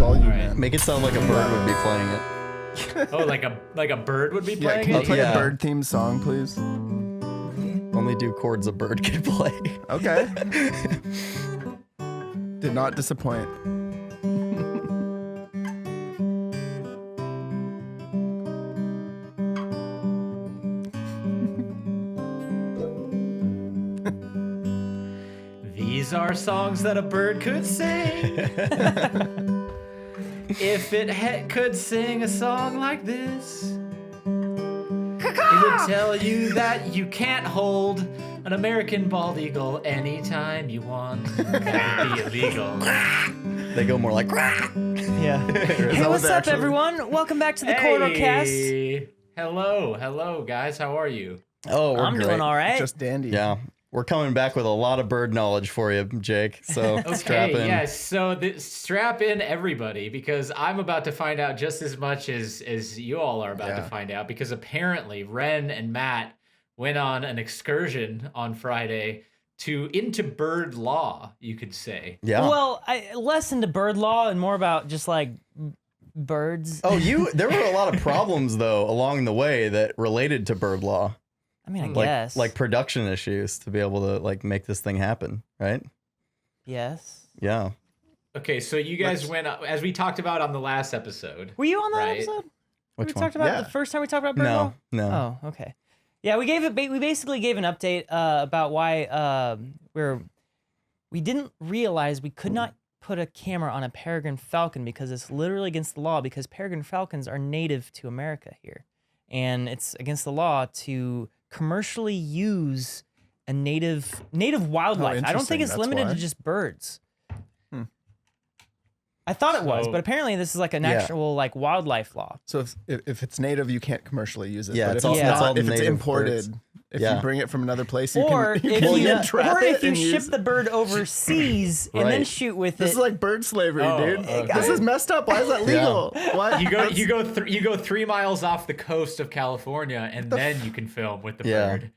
volume, All right. man. Make it sound like a bird would be playing it. Oh, like a bird would be Yeah, playing can you it? play yeah. a bird themed song, please? Only do chords a bird can play. Okay. Did not disappoint. These are songs that a bird could sing. If it could sing a song like this, it would tell you that you can't hold an American bald eagle anytime you want. That would be illegal. They go more like. Yeah. Hey, that what's what up, actually- everyone? Welcome back to the Corridor Cast. Hey, hello, guys. How are you? Oh, we're I'm great. doing all right. Just dandy. Yeah, we're coming back with a lot of bird knowledge for you, Jake. So strap in. Yes. So strap in, everybody, because I'm about to find out just as much as you all are about to find out. Because apparently, Wren and Matt went on an excursion on Friday into bird law, you could say. Yeah. Well, less into bird law and more about just like birds. Oh, there were a lot of problems though along the way that related to bird law. I mean, I Like guess. like production issues to be able to like make this thing happen, right? Yes. Yeah. Okay, so you guys went, as we talked about on the last episode. Were you on that Right. episode? Which we one? talked about Yeah. the first time we talked about bird law? No. Oh, okay. Yeah, we basically gave an update about why we didn't realize we could not put a camera on a peregrine falcon because it's literally against the law, because peregrine falcons are native to America here, and it's against the law to commercially use a native wildlife. I don't think interesting. it's That's limited why. to just birds. I thought it was, So- but apparently this is like an actual like wildlife law. So if it's native, you can't commercially use it. Yeah, but it's if all- it's it's all not, if it's native imported, birds. if Yeah. you bring it from another place, you Or can, if you you, can trap or it if you and ship use- the bird overseas and then Right. shoot with This it. is like bird slavery, Oh, dude. okay. This is messed up. Why is that legal? What? You go 3 miles off the coast of California, and then you can film with the Yeah. bird.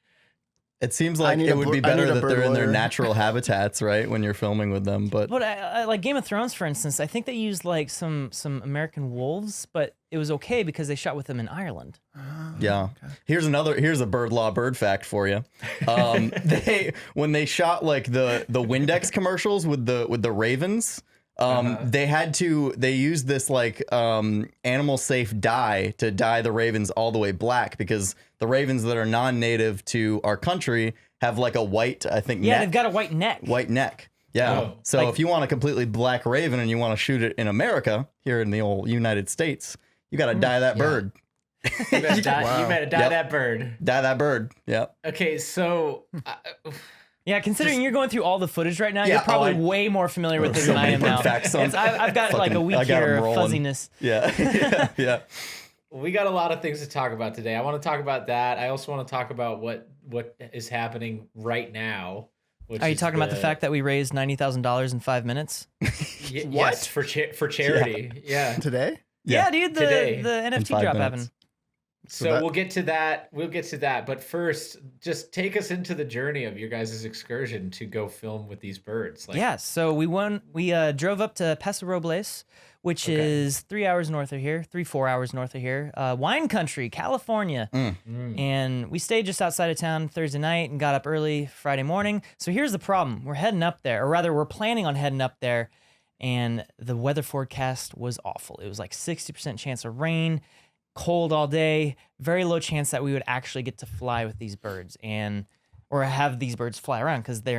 It seems like need it a would bir- be I better need a that bird they're in their lawyer. natural habitats, right? When you're filming with them, but But I like Game of Thrones, for instance. I think they used like some American wolves, but it was okay because they shot with them in Ireland. yeah. Here's a bird fact for you. When they shot like the Windex commercials with the ravens, they used this like animal safe dye to dye the ravens all the way black, because the ravens that are non-native to our country have like a white, I think, Yeah, neck. they've got a white neck. White neck. Yeah. Oh. So Like- if you want a completely black raven and you want to shoot it in America, here in the old United States, you got to dye that bird. You better dye, Wow. you better dye Yep. that bird. Dye that bird. Yep. Okay, so Yeah, considering you're going through all the footage right now, Yeah, you're probably oh, way more familiar with it so than I many am bird now. facts on- I've got like a Fucking- week I got 'em here of rolling. fuzziness. Yeah. yeah. we got a lot of things to talk about today. I want to talk about that. I also want to talk about what is happening right now. Which Are you is talking about the fact that we raised $90,000 in 5 minutes? Yes, for charity. Yeah. Today? Yeah, dude, the Today. NFT 5 drop minutes. happened. So that- we'll get to that. But first, just take us into the journey of your guys' excursion to go film with these birds. Like, Yeah, so we drove up to Paso Robles, which is 3 hours north of here, 4 hours north of here, wine country, California. And we stayed just outside of town Thursday night and got up early Friday morning. So here's the problem. We're heading up there, or rather we're planning on heading up there, and the weather forecast was awful. It was like 60% chance of rain, cold all day, very low chance that we would actually get to fly with these birds or have these birds fly around, because they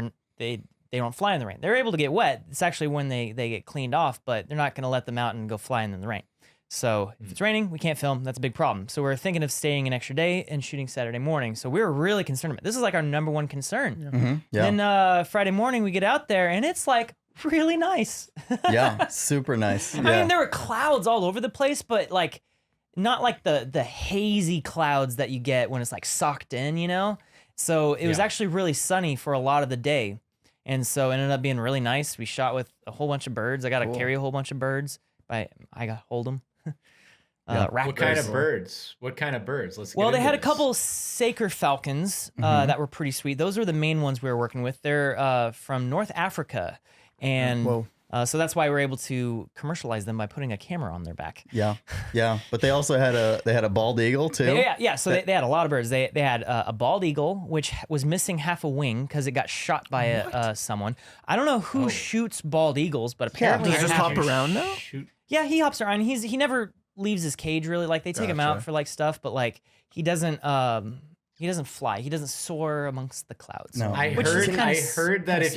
don't fly in the rain. They're able to get wet. It's actually when they get cleaned off, but they're not going to let them out and go flying in the rain. So if it's raining, we can't film. That's a big problem. So we're thinking of staying an extra day and shooting Saturday morning. So we were really concerned about it. This is like our number one concern. Yeah. Then Friday morning we get out there and it's like really nice. Yeah. Super nice. I Yeah. mean, there were clouds all over the place, but like not like the hazy clouds that you get when it's like socked in, you know? So it was Yeah. actually really sunny for a lot of the day. And so it ended up being really nice. We shot with a whole bunch of birds. I got to carry a whole bunch of birds. I got to hold them. Raptors. What kind of birds? What kind of birds? Let's. Well, get they had a into this. couple Saker falcons that were pretty sweet. Those were the main ones we were working with. They're from North Africa. And Whoa. So that's why we're able to commercialize them by putting a camera on their back. Yeah, yeah. But they also had a bald eagle too. Yeah. So they had a lot of birds. They had a bald eagle, which was missing half a wing because it got shot by someone. I don't know who shoots bald eagles, but apparently does he it just hop happens. around now? Yeah, he hops around. He never leaves his cage really. Like they take him out for like stuff, but like he doesn't fly. He doesn't soar amongst the clouds. No. I heard that if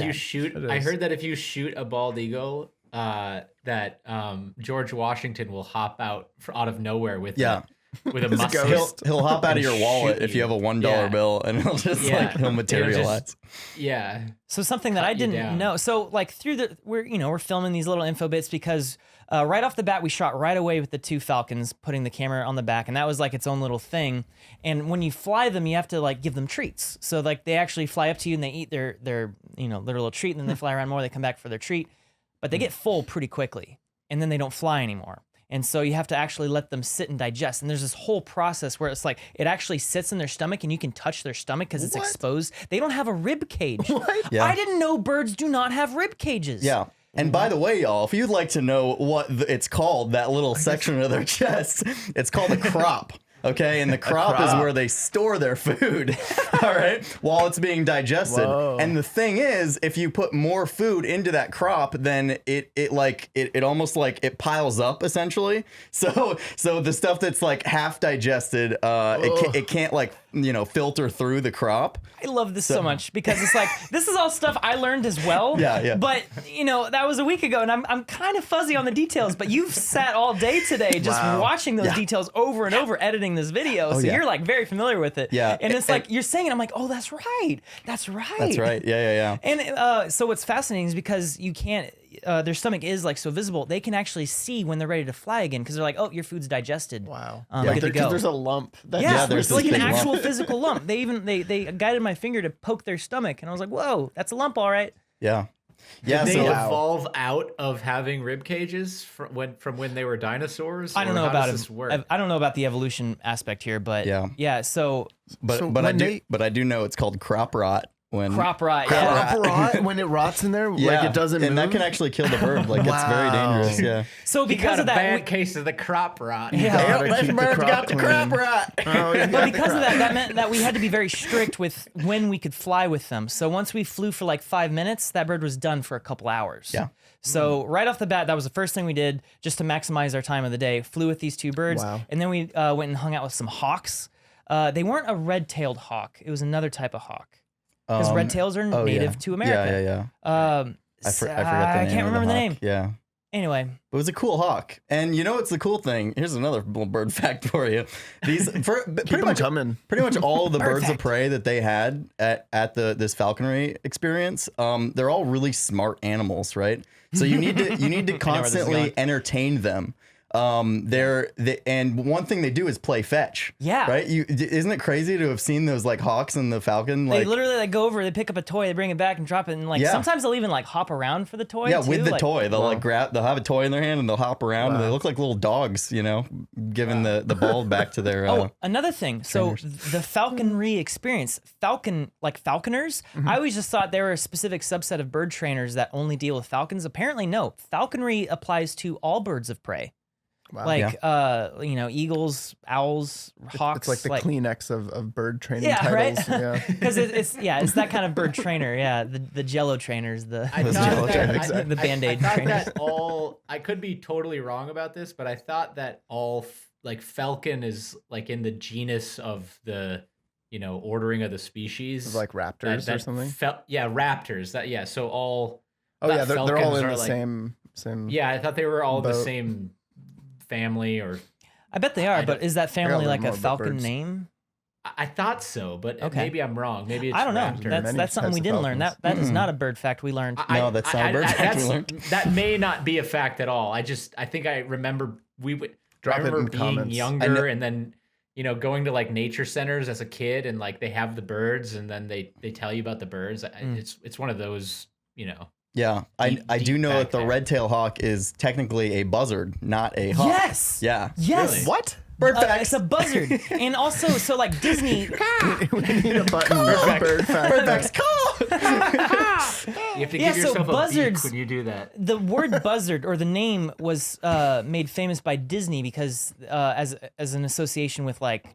you shoot a bald eagle, that George Washington will hop out of nowhere with a musket. He'll hop out of your wallet if you have a $1 bill, and he'll just he'll materialize. So something that I didn't know. So like we're filming these little info bits because right off the bat we shot right away with the 2 falcons, putting the camera on the back, and that was like its own little thing. And when you fly them, you have to like give them treats. So like they actually fly up to you and they eat their little treat, and then they fly around more. They come back for their treat, but they get full pretty quickly, and then they don't fly anymore. And so you have to actually let them sit and digest. And there's this whole process where it's like it actually sits in their stomach and you can touch their stomach because it's exposed. They don't have a rib cage. What? Yeah. I didn't know birds do not have rib cages. Yeah. And by the way, y'all, if you'd like to know what it's called, that little section of their chest, it's called a crop. Okay, and the crop is where they store their food, all right, while it's being digested. Whoa. And the thing is, if you put more food into that crop, then it almost like it piles up essentially. So the stuff that's like half digested, it can't like filter through the crop. I love this so much because it's like this is all stuff I learned as well. Yeah. But that was a week ago, and I'm kind of fuzzy on the details. But you've sat all day today just watching those details over and over, editing this video, so you're like very familiar with it. Yeah. And it's like you're saying it, I'm like, oh, that's right. That's right. Yeah. And so what's fascinating is because you can't. Their stomach is like so visible, they can actually see when they're ready to fly again because they're like, oh, your food's digested. Wow. Good to go. There's a lump. there's it's like this an big actual lump. physical lump. They guided my finger to poke their stomach, and I was like, whoa, that's a lump, all right. Yeah. Did they evolve out of having rib cages from when they were dinosaurs? I don't know about this work? I don't know about the evolution aspect here, but yeah. So I do know it's called crop rot. Crop rot, when it rots in there, like it doesn't and move. that can actually kill the bird. Like it's very dangerous. Yeah. So because of that, bad case of the crop rot. This bird's got the crop rot. but because of that meant that we had to be very strict with when we could fly with them. So once we flew for like 5 minutes, that bird was done for a couple hours. Yeah. So right off the bat, that was the first thing we did just to maximize our time of the day. Flew with these 2 birds, and then we went and hung out with some hawks. They weren't a red-tailed hawk; it was another type of hawk. Because red tails are native to America. Yeah. I forget the name. I can't remember the name. Yeah. Anyway. It was a cool hawk. And what's the cool thing? Here's another little bird fact for you. Pretty much all of the birds of prey that they had at this falconry experience, they're all really smart animals, right? So you need to constantly entertain them. And one thing they do is play fetch. Yeah. Right? Isn't it crazy to have seen those like hawks and the falcon? They literally like go over, they pick up a toy, they bring it back and drop it, and like sometimes they'll even like hop around for the toy. Yeah, too. with the toy. They'll they'll have a toy in their hand and they'll hop around and they look like little dogs, giving the ball back to their another thing. So the falconry experience, falconers, I always just thought they were a specific subset of bird trainers that only deal with falcons. Apparently no. Falconry applies to all birds of prey. Wow. Like eagles, owls, hawks. It's like the Kleenex of bird training titles. Right? Yeah, Because it's that kind of bird trainer. Yeah, the Jello trainers, the Band-Aid trainers. I could be totally wrong about this, but I thought that all falcon is like in the genus of the ordering of the species, like raptors or something. Raptors. So all. They're all in the like, same. Yeah, I thought they were all the same family, or I bet they are, but is that family like a falcon birds. name? I thought so, but maybe I'm wrong. Maybe it's I don't know. raptor. That's something we didn't learn. That is not a bird fact we learned. No, that's not a bird fact we learned. That may not be a fact at all. I think I remember being comments. younger and then going to like nature centers as a kid and like they have the birds and then they tell you about the birds. It's one of those Yeah, I do know that the red-tailed hawk is technically a buzzard, not a hawk. Yes. Yeah. Yes. Really? What? Bird facts. It's a buzzard. And also, so like Disney. We need a button. Bird fact. Bird facts. Call. You have to give yourself a beak buzzards, when you do that. the word buzzard or the name was made famous by Disney because as an association with like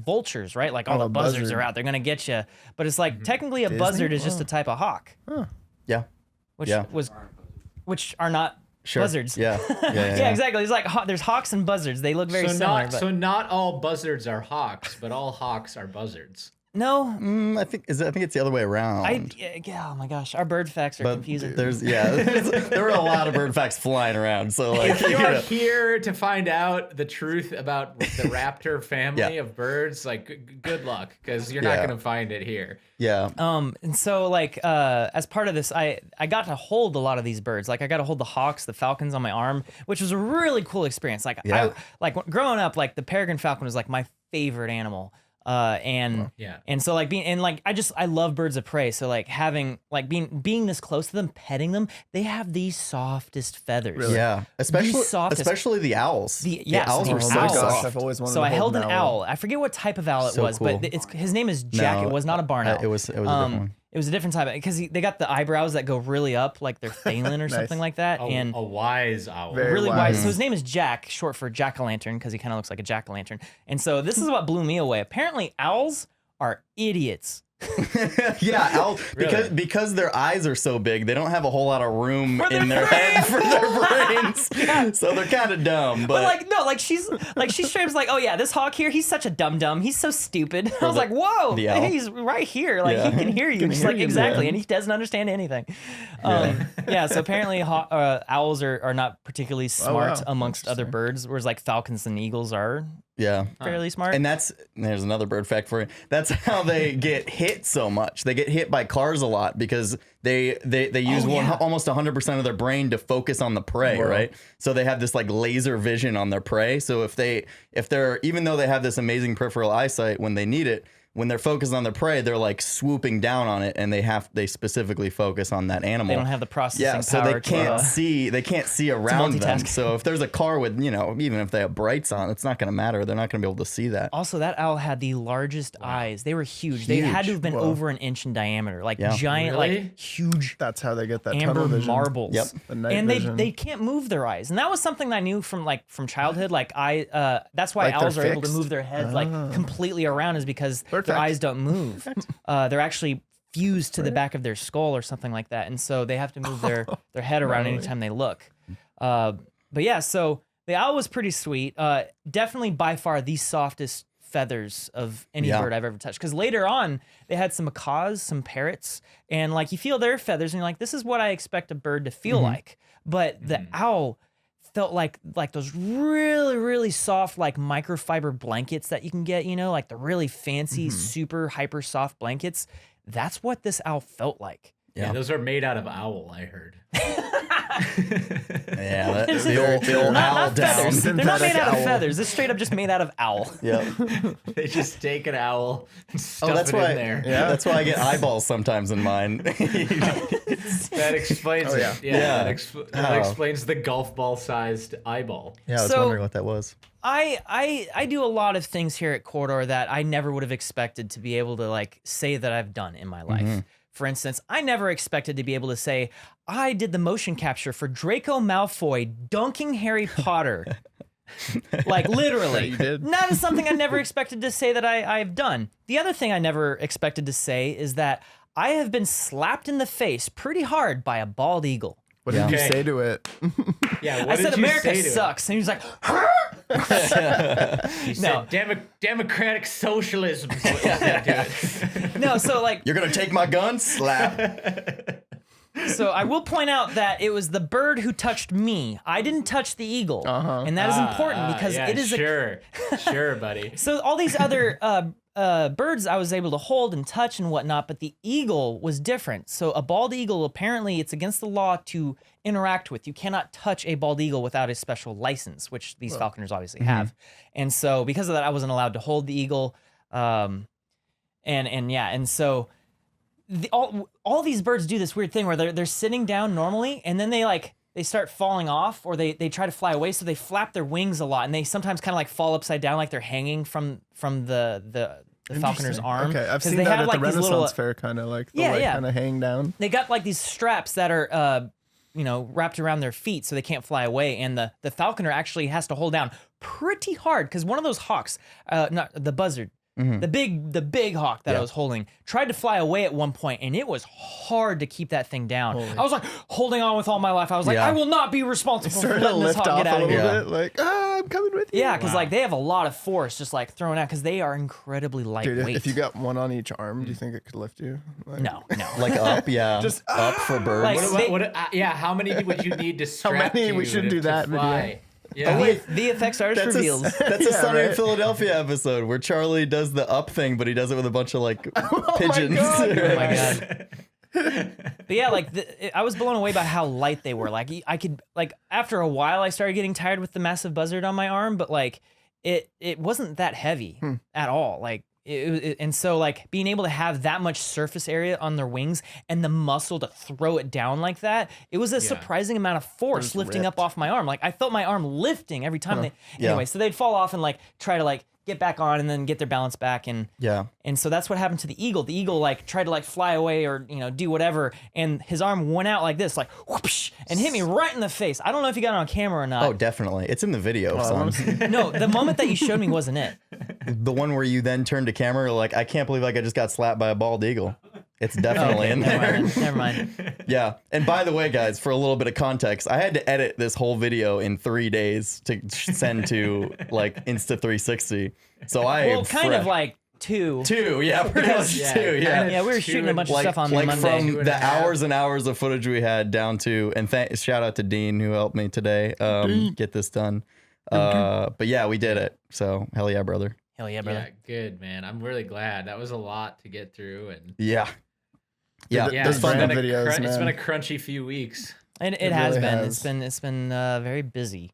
vultures, right? Like all the buzzards buzzard. are out, they're gonna get you. But it's like technically a buzzard is just a type of hawk, Yeah. which are not buzzards. Yeah. Yeah, exactly. It's like there's hawks and buzzards. They look very similar. So not all buzzards are hawks, but all hawks are buzzards. No, I think it's the other way around. oh my gosh, our bird facts are confusing. There were a lot of bird facts flying around. So like, If you're here to find out the truth about the raptor family of birds, like good luck, because you're not going to find it here. Yeah. And so like as part of this, I got to hold a lot of these birds. Like I got to hold the hawks, the falcons on my arm, which was a really cool experience. Like growing up, like the peregrine falcon was like my favorite animal. And so like I love birds of prey. So like having like being this close to them, petting them, they have the softest feathers. Really? Yeah, especially the owls. The owls are so my gosh, soft. I've always wanted So to I held hold an owl. I forget what type of owl it was, cool. but his name is Jack. No, it was not a barn owl. It was a different one. It was a different type because they got the eyebrows that go really up, like they're Thalen or something like that. And A wise owl. Very really wise. wise. So his name is Jack, short for jack-o'-lantern, because he kind of looks like a jack-o'-lantern. And so this is what blew me away. Apparently, owls are idiots. Yeah, owls, Really? because their eyes are so big, they don't have a whole lot of room in their head for their brains. So they're kind of dumb. But like no, like she straight up's like, oh yeah, this hawk here, he's such a dum-dum. He's so stupid. I was like, whoa, the owl? he's right here. Like he can hear you. She's like, exactly, and he doesn't understand anything. So apparently owls are not particularly smart amongst other birds, whereas like falcons and eagles are fairly smart. And there's another bird fact for you. That's how they get hit so much. They get hit by cars a lot because they use almost 100% of their brain to focus on the prey, right? So they have this like laser vision on their prey. So if they're even though they have this amazing peripheral eyesight when they need it, when they're focused on their prey, they're like swooping down on it, and they specifically focus on that animal. They don't have the processing so power. they can't see around them. multitask. So if there's a car with even if they have brights on, it's not going to matter. They're not going to be able to see that. Also, that owl had the largest eyes. They were huge. They had to have been over an inch in diamiter, like giant, Really? like huge. That's how they get that Amber tunnel vision. marbles. Yep. The night And vision. they can't move their eyes, and that was something that I knew from childhood. Like that's why Like they're owls are able to fixed? move their heads like completely around, is because Bird their fact. eyes don't move. They're actually fused to the back of their skull or something like that, and so they have to move their head around anytime they look. But yeah, so the owl was pretty sweet. Definitely by far the softest feathers of any bird I've ever touched. Because later on, they had some macaws, some parrots, and like you feel their feathers, and you're like, this is what I expect a bird to feel like. But the owl felt like those really, really soft, like microfiber blankets that you can get, like the really fancy, super hyper soft blankets. That's what this owl felt like. Yeah, those are made out of owl, I heard. Yeah, the old Not owl down. feathers. They're not made Synthetic out of owl. feathers. It's straight up just made out of owl. Yeah. They just take an owl and stuff That's it why. in there. Yeah, that's why I get eyeballs sometimes in mine. That explains it. Yeah. That explains the golf ball sized eyeball. Yeah, I was So- wondering what that was. I do a lot of things here at Corridor that I never would have expected to be able to like say that I've done in my life. For instance, I never expected to be able to say I did the motion capture for Draco Malfoy dunking Harry Potter. Like literally. you did. That is something I never expected to say that I've done. The other thing I never expected to say is that I have been slapped in the face pretty hard by a bald eagle. What did you Okay. say to it? Yeah, what I did said you America say to it? sucks. And he was like, You said democratic socialism is what you said to it. no, so like You're gonna take my gun? Slap. So I will point out that it was the bird who touched me. I didn't touch the eagle, and that is important because yeah, it is. Sure, buddy. So all these other birds I was able to hold and touch and whatnot, but the eagle was different. So a bald eagle, apparently, it's against the law to interact with. You cannot touch a bald eagle without a special license, which these falconers obviously have. And so because of that, I wasn't allowed to hold the eagle. And so all these birds do this weird thing where they're sitting down normally, and then they like they start falling off, or they try to fly away, so they flap their wings a lot, and they sometimes kind of like fall upside down, like they're hanging from the falconer's arm. Okay, I've 'Cause seen they that have, at the like, these Renaissance little- Fair, kind of like the Yeah, light yeah. kind of hang down. They got like these straps that are wrapped around their feet so they can't fly away, and the falconer actually has to hold down pretty hard because one of those hawks, not the buzzard, the big hawk that I was holding, tried to fly away at one point, and it was hard to keep that thing down. I was like holding on with all my life. I was like, I will not be responsible for Started to letting this lift hawk off get a out of little here. bit, like, I'm coming with you. Yeah, because like they have a lot of force just like thrown out because they are incredibly Dude, lightweight. if you got one on each arm, do you think it could lift you? Like, no. Like up, yeah. Just, up for birds. Like, How many would you need to strap many? to We should to- do to that video. fly? Yeah. VFX artist reveals. That's a Yeah, Sunny in right? Philadelphia episode where Charlie does the up thing, but he does it with a bunch of like pigeons. God, Oh my god. But yeah, like I was blown away by how light they were. Like I could like after a while I started getting tired with the massive buzzard on my arm, but like it wasn't that heavy at all. Like and so like being able to have that much surface area on their wings and the muscle to throw it down like that, it was a surprising amount of force lifting up off my arm. Like I felt my arm lifting every time they anyway, so they'd fall off and like try to like get back on and then get their balance back, and so that's what happened to the eagle. The eagle like tried to like fly away or do whatever, and his arm went out like this, like whoosh, and hit me right in the face. I don't know if you got it on camera or not. Oh, definitely. It's in the video, son. No, the moment that you showed me wasn't it. The one where you then turn to camera, like, I can't believe like I just got slapped by a bald eagle. It's definitely in there. Never mind. Yeah. And by the way, guys, for a little bit of context, I had to edit this whole video in 3 days to send to like Insta360. So Well, kind of like two. yeah, pretty much two, yeah. Yeah, we were shooting a bunch of Like, stuff on like Monday. from the hours and hours of footage we had down to, and shout out to Dean who helped me today get this done. But yeah, we did it. So hell yeah, brother. Hell yeah, brother. Yeah, good, man. I'm really glad. That was a lot to get through, and Yeah. Yeah. yeah, Those it's fun been, videos, it's man. been a crunchy few weeks. And it has really been. has. It's been very busy.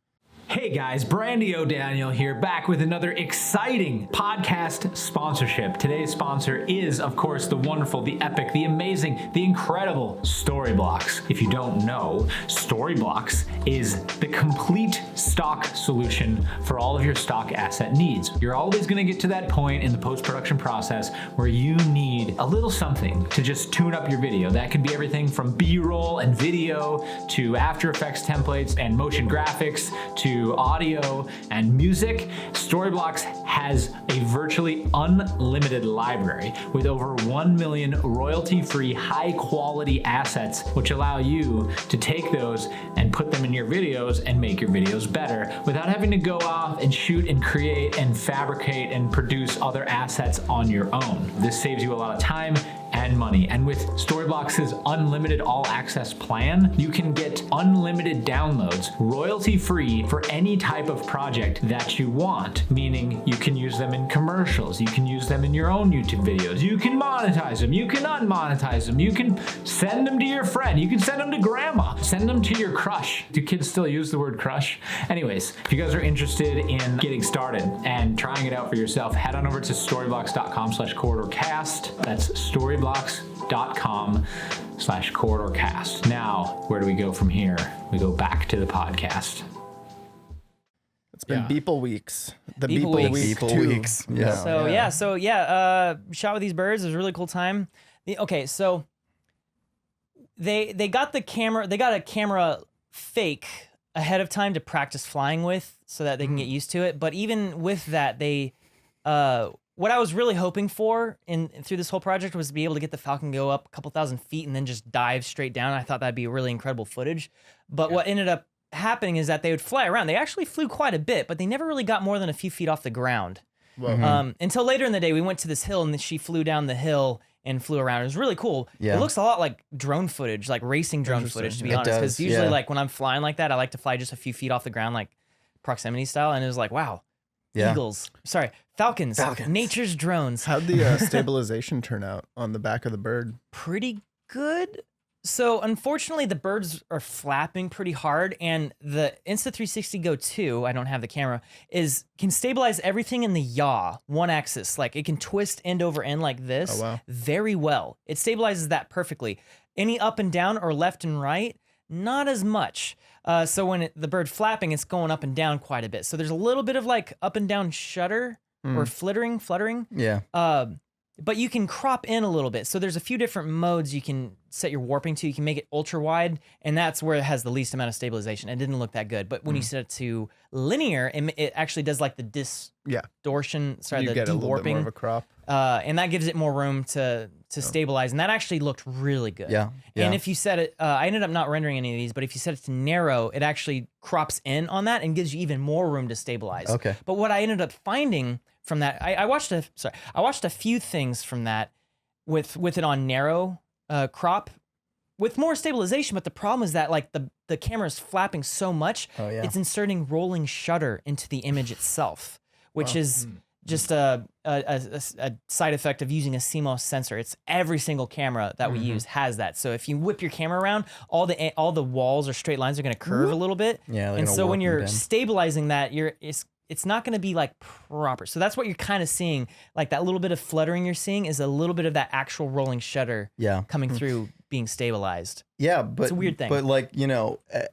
Hey guys, Brandy O'Daniel here, back with another exciting podcast sponsorship. Today's sponsor is, of course, the wonderful, the epic, the amazing, the incredible Storyblocks. If you don't know, Storyblocks is the complete stock solution for all of your stock asset needs. You're always going to get to that point in the post-production process where you need a little something to just tune up your video. That could be everything from B-roll and video to After Effects templates and motion graphics to audio and music. Storyblocks has a virtually unlimited library with over 1 million royalty-free, high-quality assets, which allow you to take those and put them in your videos and make your videos better without having to go off and shoot and create and fabricate and produce other assets on your own. This saves you a lot of time and money. And with Storyblocks' unlimited all access plan, you can get unlimited downloads royalty-free for any type of project that you want, meaning you can use them in commercials, you can use them in your own YouTube videos, you can monetize them, you can unmonetize them, you can send them to your friend, you can send them to grandma, send them to your crush. Do kids still use the word crush? Anyways, if you guys are interested in getting started and trying it out for yourself, head on over to storyblocks.com/corridorcast. That's storyblocks.com/corridorcast. Now, where do we go from here? We go back to the podcast. It's been Beeple weeks. The Beeple Beeple weeks. week Beeple 2. weeks. Yeah. So shot with these birds. It was a really cool time. So they got the camera. They got a camera fake ahead of time to practice flying with, so that they can get used to it. But even with that, they what I was really hoping for through this whole project was to be able to get the Falcon go up a couple thousand feet and then just dive straight down. I thought that'd be really incredible footage. But what ended up happening is that they would fly around. They actually flew quite a bit, but they never really got more than a few feet off the ground. Until later in the day, we went to this hill and she flew down the hill and flew around. It was really cool. Yeah. It looks a lot like drone footage, like racing drone footage, to be It honest. Because does, usually, yeah. like when I'm flying like that, I like to fly just a few feet off the ground, like proximity style. And it was like, wow, Falcons, nature's drones. How'd the stabilization turn out on the back of the bird? Pretty good. So unfortunately, the birds are flapping pretty hard, and the Insta360 Go 2, I don't have the camera, can stabilize everything in the yaw, one axis. Like it can twist end over end like this very well. It stabilizes that perfectly. Any up and down or left and right, not as much. So when the bird flapping, it's going up and down quite a bit. So there's a little bit of like up and down shudder or fluttering. Yeah. But you can crop in a little bit. So there's a few different modes you can set your warping to. You can make it ultra wide, and that's where it has the least amount of stabilization. It didn't look that good. But when you set it to linear, it actually does like the distortion, you the get a little bit more de-warping. of a crop. And that gives it more room to stabilize. And that actually looked really good. Yeah. And if you set it, I ended up not rendering any of these, but if you set it to narrow, it actually crops in on that and gives you even more room to stabilize. Okay. But what I ended up finding from that, I watched a few things from that with it on narrow crop with more stabilization. But the problem is that like the camera is flapping so much, it's inserting rolling shutter into the image itself, which is just a side effect of using a CMOS sensor. It's every single camera that we use has that. So if you whip your camera around, all the walls or straight lines are going to curve a little bit. Yeah, and so when you're stabilizing that, it's not going to be like proper. So that's what you're kind of seeing. Like that little bit of fluttering you're seeing is a little bit of that actual rolling shutter coming through being stabilized. Yeah, but it's a weird thing. But like,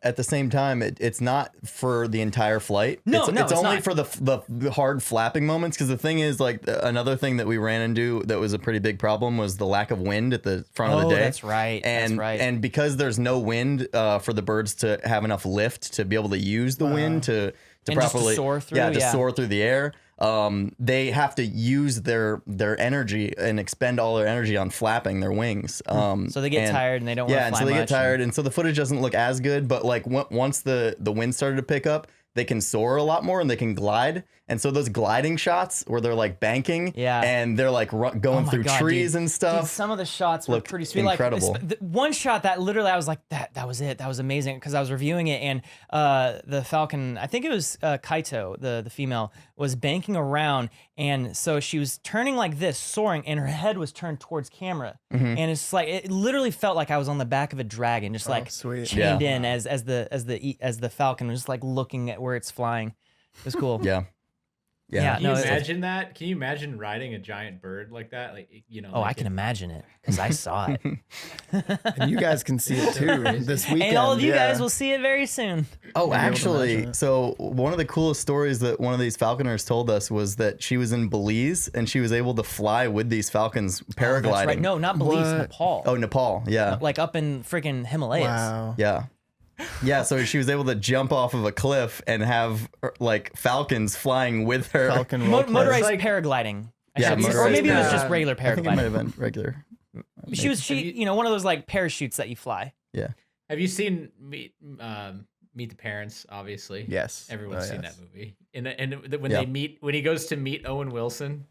at the same time, it's not for the entire flight. No, it's only not. for the hard flapping moments. Because the thing is, like, another thing that we ran into that was a pretty big problem was the lack of wind at the front of the day. That's right. And because there's no wind for the birds to have enough lift to be able to use the wind to properly soar through, soar through the air. They have to use their energy and expend all their energy on flapping their wings. So they get tired and they don't want to fly and so they much. get tired, and so the footage doesn't look as good. But like once the wind started to pick up, they can soar a lot more and they can glide. And so those gliding shots where they're like banking and they're like going through trees and stuff. Dude, some of the shots were pretty sweet. Incredible. Like one shot that literally I was like, that was it. That was amazing because I was reviewing it and the Falcon, I think it was Kaito, the female, was banking around. And so she was turning like this, soaring, and her head was turned towards camera. And it's like, it literally felt like I was on the back of a dragon, just like chained in as the Falcon was just like looking at where it's flying. It was cool. Yeah. Can you imagine that? Can you imagine riding a giant bird like that? I can imagine it because I saw it. And you guys can see it too this weekend. And all of you guys will see it very soon. Oh, actually, so one of the coolest stories that one of these falconers told us was that she was in Belize and she was able to fly with these falcons paragliding. That's right. No, not Belize, Nepal. Oh, Nepal. Yeah. Like up in freaking Himalayas. Wow. Yeah. Yeah, so she was able to jump off of a cliff and have like falcons flying with her. Falcon motorized like, paragliding. Yeah, or maybe it was just regular I think it might have paragliding. been regular. She one of those like parachutes that you fly. Yeah. Have you seen Meet the Parents? Obviously, Yes. Everyone's seen that movie. And when he goes to meet Owen Wilson,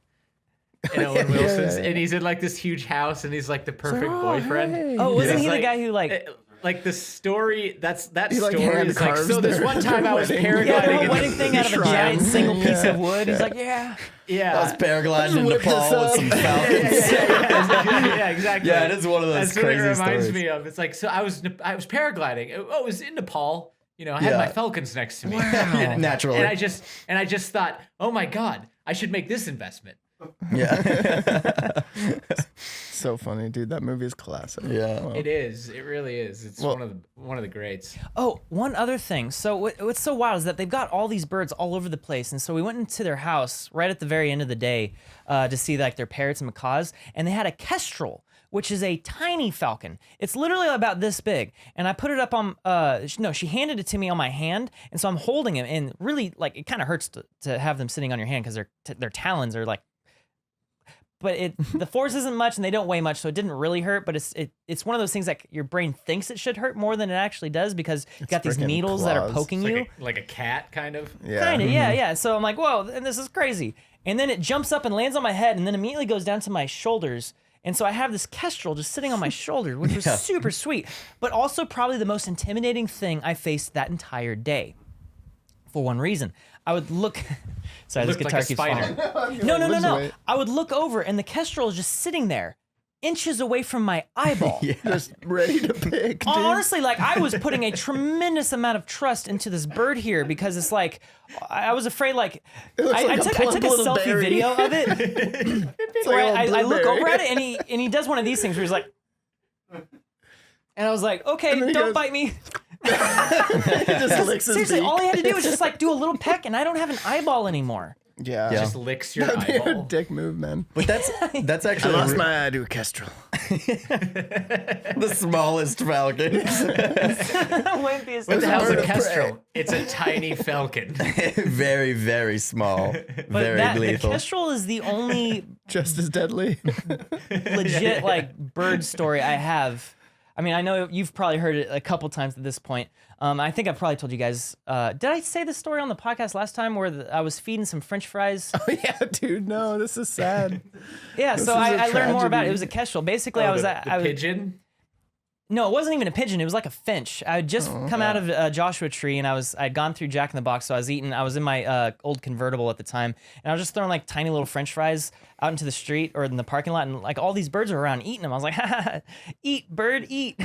and Owen Wilson's and he's in like this huge house and he's like the perfect boyfriend. Hey. Oh, wasn't he like, the guy who like the story? That He, story is like so. This one time I was paragliding. Yeah, the whole in wedding thing out of a giant single piece of wood. He's like, I was paragliding in Whip Nepal this with up. some falcons. yeah, exactly. Yeah, it is one of those That's what it crazy reminds stories. me of. It's like, so I was paragliding. Oh, it was in Nepal. I had my falcons next to me. Naturally. And I just thought, oh my God, I should make this investment. Yeah. So funny, dude. That movie is classic. Yeah. It is. It really is. It's one of the greats. Oh, one other thing. So what's so wild is that they've got all these birds all over the place, and so we went into their house right at the very end of the day to see like their parrots and macaws, and they had a kestrel, which is a tiny falcon. It's literally about this big, and I put it up on. She handed it to me on my hand, and so I'm holding him, and really like it kind of hurts to have them sitting on your hand because their talons are like. But the force isn't much and they don't weigh much, so it didn't really hurt. But it's one of those things that your brain thinks it should hurt more than it actually does because you got these needles that are claws. poking you. Like a cat, kind of. Yeah. Kind of, yeah. So I'm like, whoa, and this is crazy. And then it jumps up and lands on my head and then immediately goes down to my shoulders. And so I have this kestrel just sitting on my shoulder, which was super sweet, but also probably the most intimidating thing I faced that entire day. For one reason, I would look. Sorry, this guitar keeps falling. No. I would look over, and the kestrel is just sitting there, inches away from my eyeball. Just ready to pick, dude. Honestly, like I was putting a tremendous amount of trust into this bird here because it's like I was afraid. Like I took a selfie video of it. Where I look over at it, and he does one of these things where he's like, and I was like, okay, don't bite me. He just licks his Seriously, beak. all he had to do was just like do a little peck, and I don't have an eyeball anymore. Yeah. Just licks your That'd be a eyeball. dick move, man. But that's I actually lost my eye to a kestrel. the smallest falcon. Wimpiest. What the hell's bird a of kestrel? It's a tiny falcon. Very, very small. But Very the lethal. kestrel is the only Just as deadly. legit like bird story I have. I mean, I know you've probably heard it a couple times at this point. I think I've probably told you guys. Did I say this story on the podcast last time where I was feeding some French fries? Oh, yeah, dude. No, this is sad. Yeah, This so is a I learned more about it. tragedy. It was a kestrel. Basically, Oh, I was the pigeon. No, it wasn't even a pigeon. It was like a finch. I had just come out of a Joshua tree, and I'd gone through Jack in the Box, so I was in my old convertible at the time, and I was just throwing like tiny little French fries out into the street or in the parking lot, and like all these birds were around eating them. I was like, ha, ha, ha, eat, bird, eat.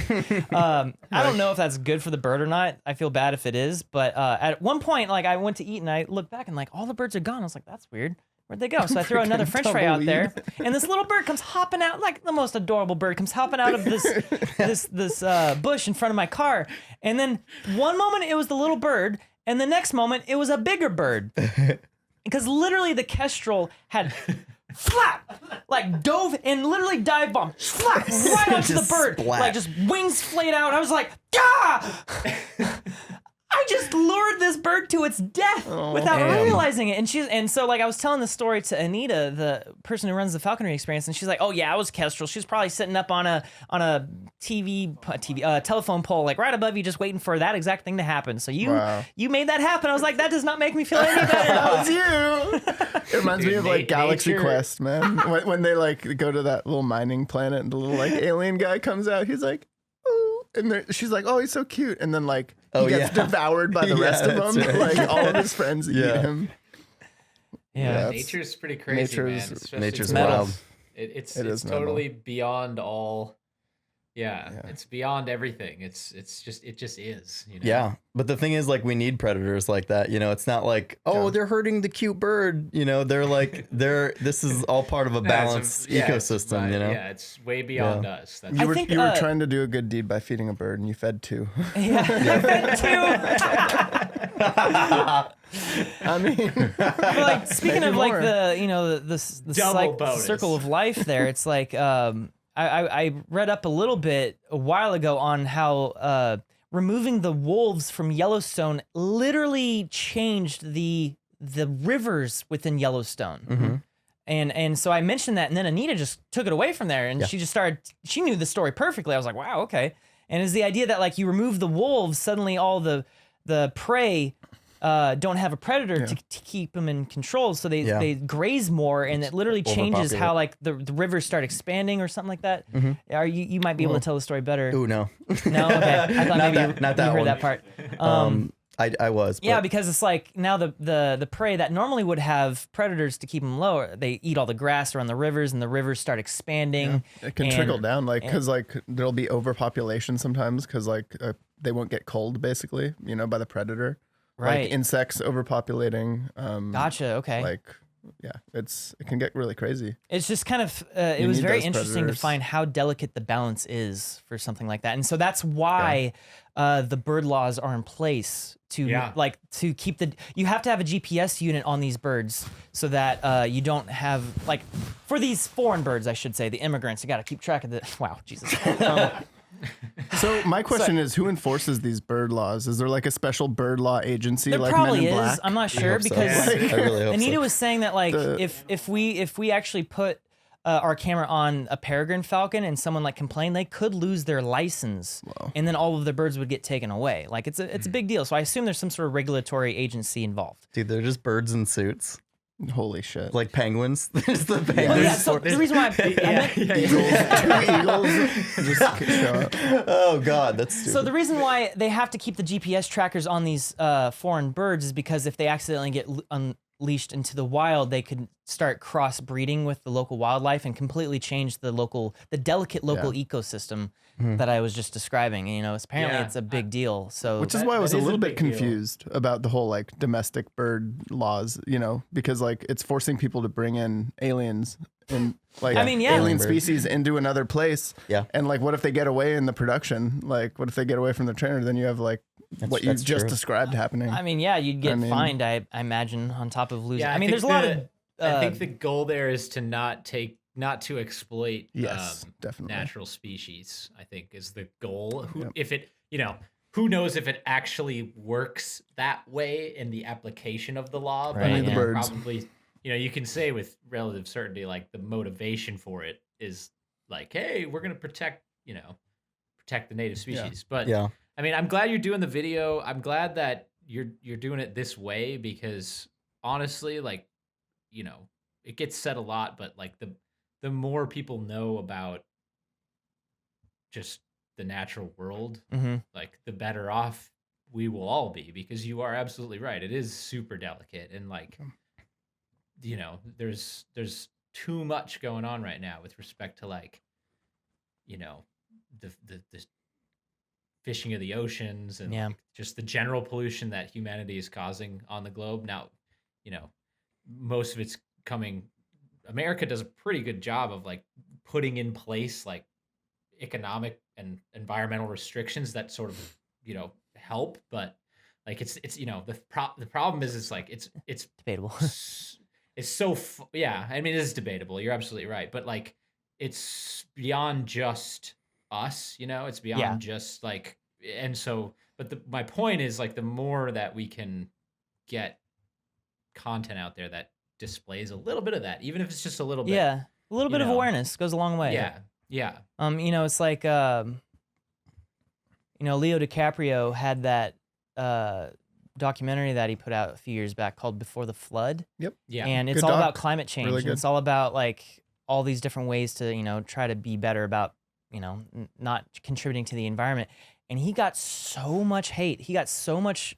I don't know if that's good for the bird or not. I feel bad if it is, but at one point, like I went to eat, and I looked back, and like all the birds are gone. I was like, that's weird. Where'd they go? So I throw another French fry out there, and this little bird comes hopping out, like the most adorable bird comes hopping out of this bush in front of my car. And then one moment it was the little bird, and the next moment it was a bigger bird, because literally the kestrel had flap, like dove and literally dive bomb, flap right onto the Just bird, splat. like just wings flayed out. I was like, ah! I just lured this bird to its death without damn. realizing it. And so like I was telling the story to Anita, the person who runs the falconry experience, and she's like, "Oh yeah, I was kestrel. She's probably sitting up on a telephone pole, like right above you, just waiting for that exact thing to happen. So you made that happen." I was like, that does not make me feel any better. That was you. It reminds me of like Galaxy nature- Quest, man. When they like go to that little mining planet and the little like alien guy comes out, he's like, "Ooh," and she's like, "Oh, he's so cute," and then like he gets devoured by the Yeah, rest of that's them. right. Like all of his friends eat him. Yeah. Nature's pretty crazy, man. Especially Nature's metal. wild. It's It is totally beyond all. Yeah, it's beyond everything. It just is. You know? Yeah, but the thing is, like, we need predators like that. You know, it's not like, oh, they're hurting the cute bird. You know, they're like, this is all part of a balanced ecosystem. You know, yeah, it's way beyond us. That's You were think, trying to do a good deed by feeding a bird, and you fed two. I mean, But, like speaking Maybe of like more. the Double bonus. circle of life there, it's like I read up a little bit a while ago on how removing the wolves from Yellowstone literally changed the rivers within Yellowstone. And so I mentioned that, and then Anita just took it away from there, and she knew the story perfectly. I was like, wow, okay. And it's the idea that like you remove the wolves, suddenly all the prey don't have a predator to keep them in control, so they graze more, and it literally changes how like the rivers start expanding or something like that. You might be able to tell the story better. Ooh, no, No, okay. I thought maybe not that you heard one. that part. I was. Yeah, but- because it's like now the prey that normally would have predators to keep them low, they eat all the grass around the rivers, and the rivers start expanding. it can trickle down, like because like there'll be overpopulation sometimes because like they won't get culled basically, you know, by the predator. Right. Like insects overpopulating. Gotcha. Okay. Like, yeah, it can get really crazy. It's just kind of it was need very those interesting to predators. find how delicate the balance is for something like that, and so that's why the bird laws are in place to to keep you have to have a GPS unit on these birds so that you don't have like for these foreign birds, I should say, the immigrants. You got to keep track of the Jesus. So my question is, who enforces these bird laws? Is there like a special bird law agency There like probably Men in is. Black? I'm not sure so. because I really hope Anita so. was saying that like if we actually put our camera on a peregrine falcon and someone like complained, they could lose their license, and then all of their birds would get taken away. Like it's a big deal. So I assume there's some sort of regulatory agency involved. Dude, they're just birds in suits, Holy shit! like penguins. There's the Well, penguins. yeah, so the reason why I meant, Two eagles just show up. Oh god, that's stupid. so the reason why they have to keep the GPS trackers on these foreign birds is because if they accidentally get unleashed into the wild, they could start crossbreeding with the local wildlife and completely change the delicate local ecosystem that I was just describing. And, you know, apparently it's a big deal. So Which is why I was a that is a little bit big deal. confused about the whole like domestic bird laws, you know, because like it's forcing people to bring in aliens in like I mean, yeah. alien species into another place. Yeah. And like, what if they get away in the production? Like, what if they get away from the trainer? Then you have like what you that's just true. described happening. I mean, yeah, you'd get I mean- fined. I imagine on top of losing. Yeah, I mean, there's a lot of. I think the goal there is to not to exploit Yes, definitely. natural species. I think is the goal. If it, who knows if it actually works that way in the application of the law? Right, Only the yeah. birds. Probably, you can say with relative certainty, like the motivation for it is like, hey, we're gonna protect the native species. But Yeah. I mean, I'm glad you're doing the video. I'm glad that you're doing it this way because honestly, like, it gets said a lot, but like the more people know about just the natural world, like the better off we will all be, because you are absolutely right. It is super delicate, and like, there's too much going on right now with respect to like, the fishing of the oceans and like, just the general pollution that humanity is causing on the globe. Now, most of it's coming. America does a pretty good job of like putting in place like economic and environmental restrictions that sort of help, but like it's the problem is it's like it's debatable. It's so yeah, I mean, it is debatable. You're absolutely right, but like it's beyond just us, it's beyond just like, and so, but my point is like the more that we can get content out there that displays a little bit of that, even if it's just a little bit. Yeah, a little bit of awareness goes a long way. Yeah. It's like Leo DiCaprio had that documentary that he put out a few years back called Before the Flood. Yep. Yeah. And it's Good all doc. about climate change. Really And good. it's all about like all these different ways to, try to be better about, not contributing to the environment. And he got so much hate. He got so much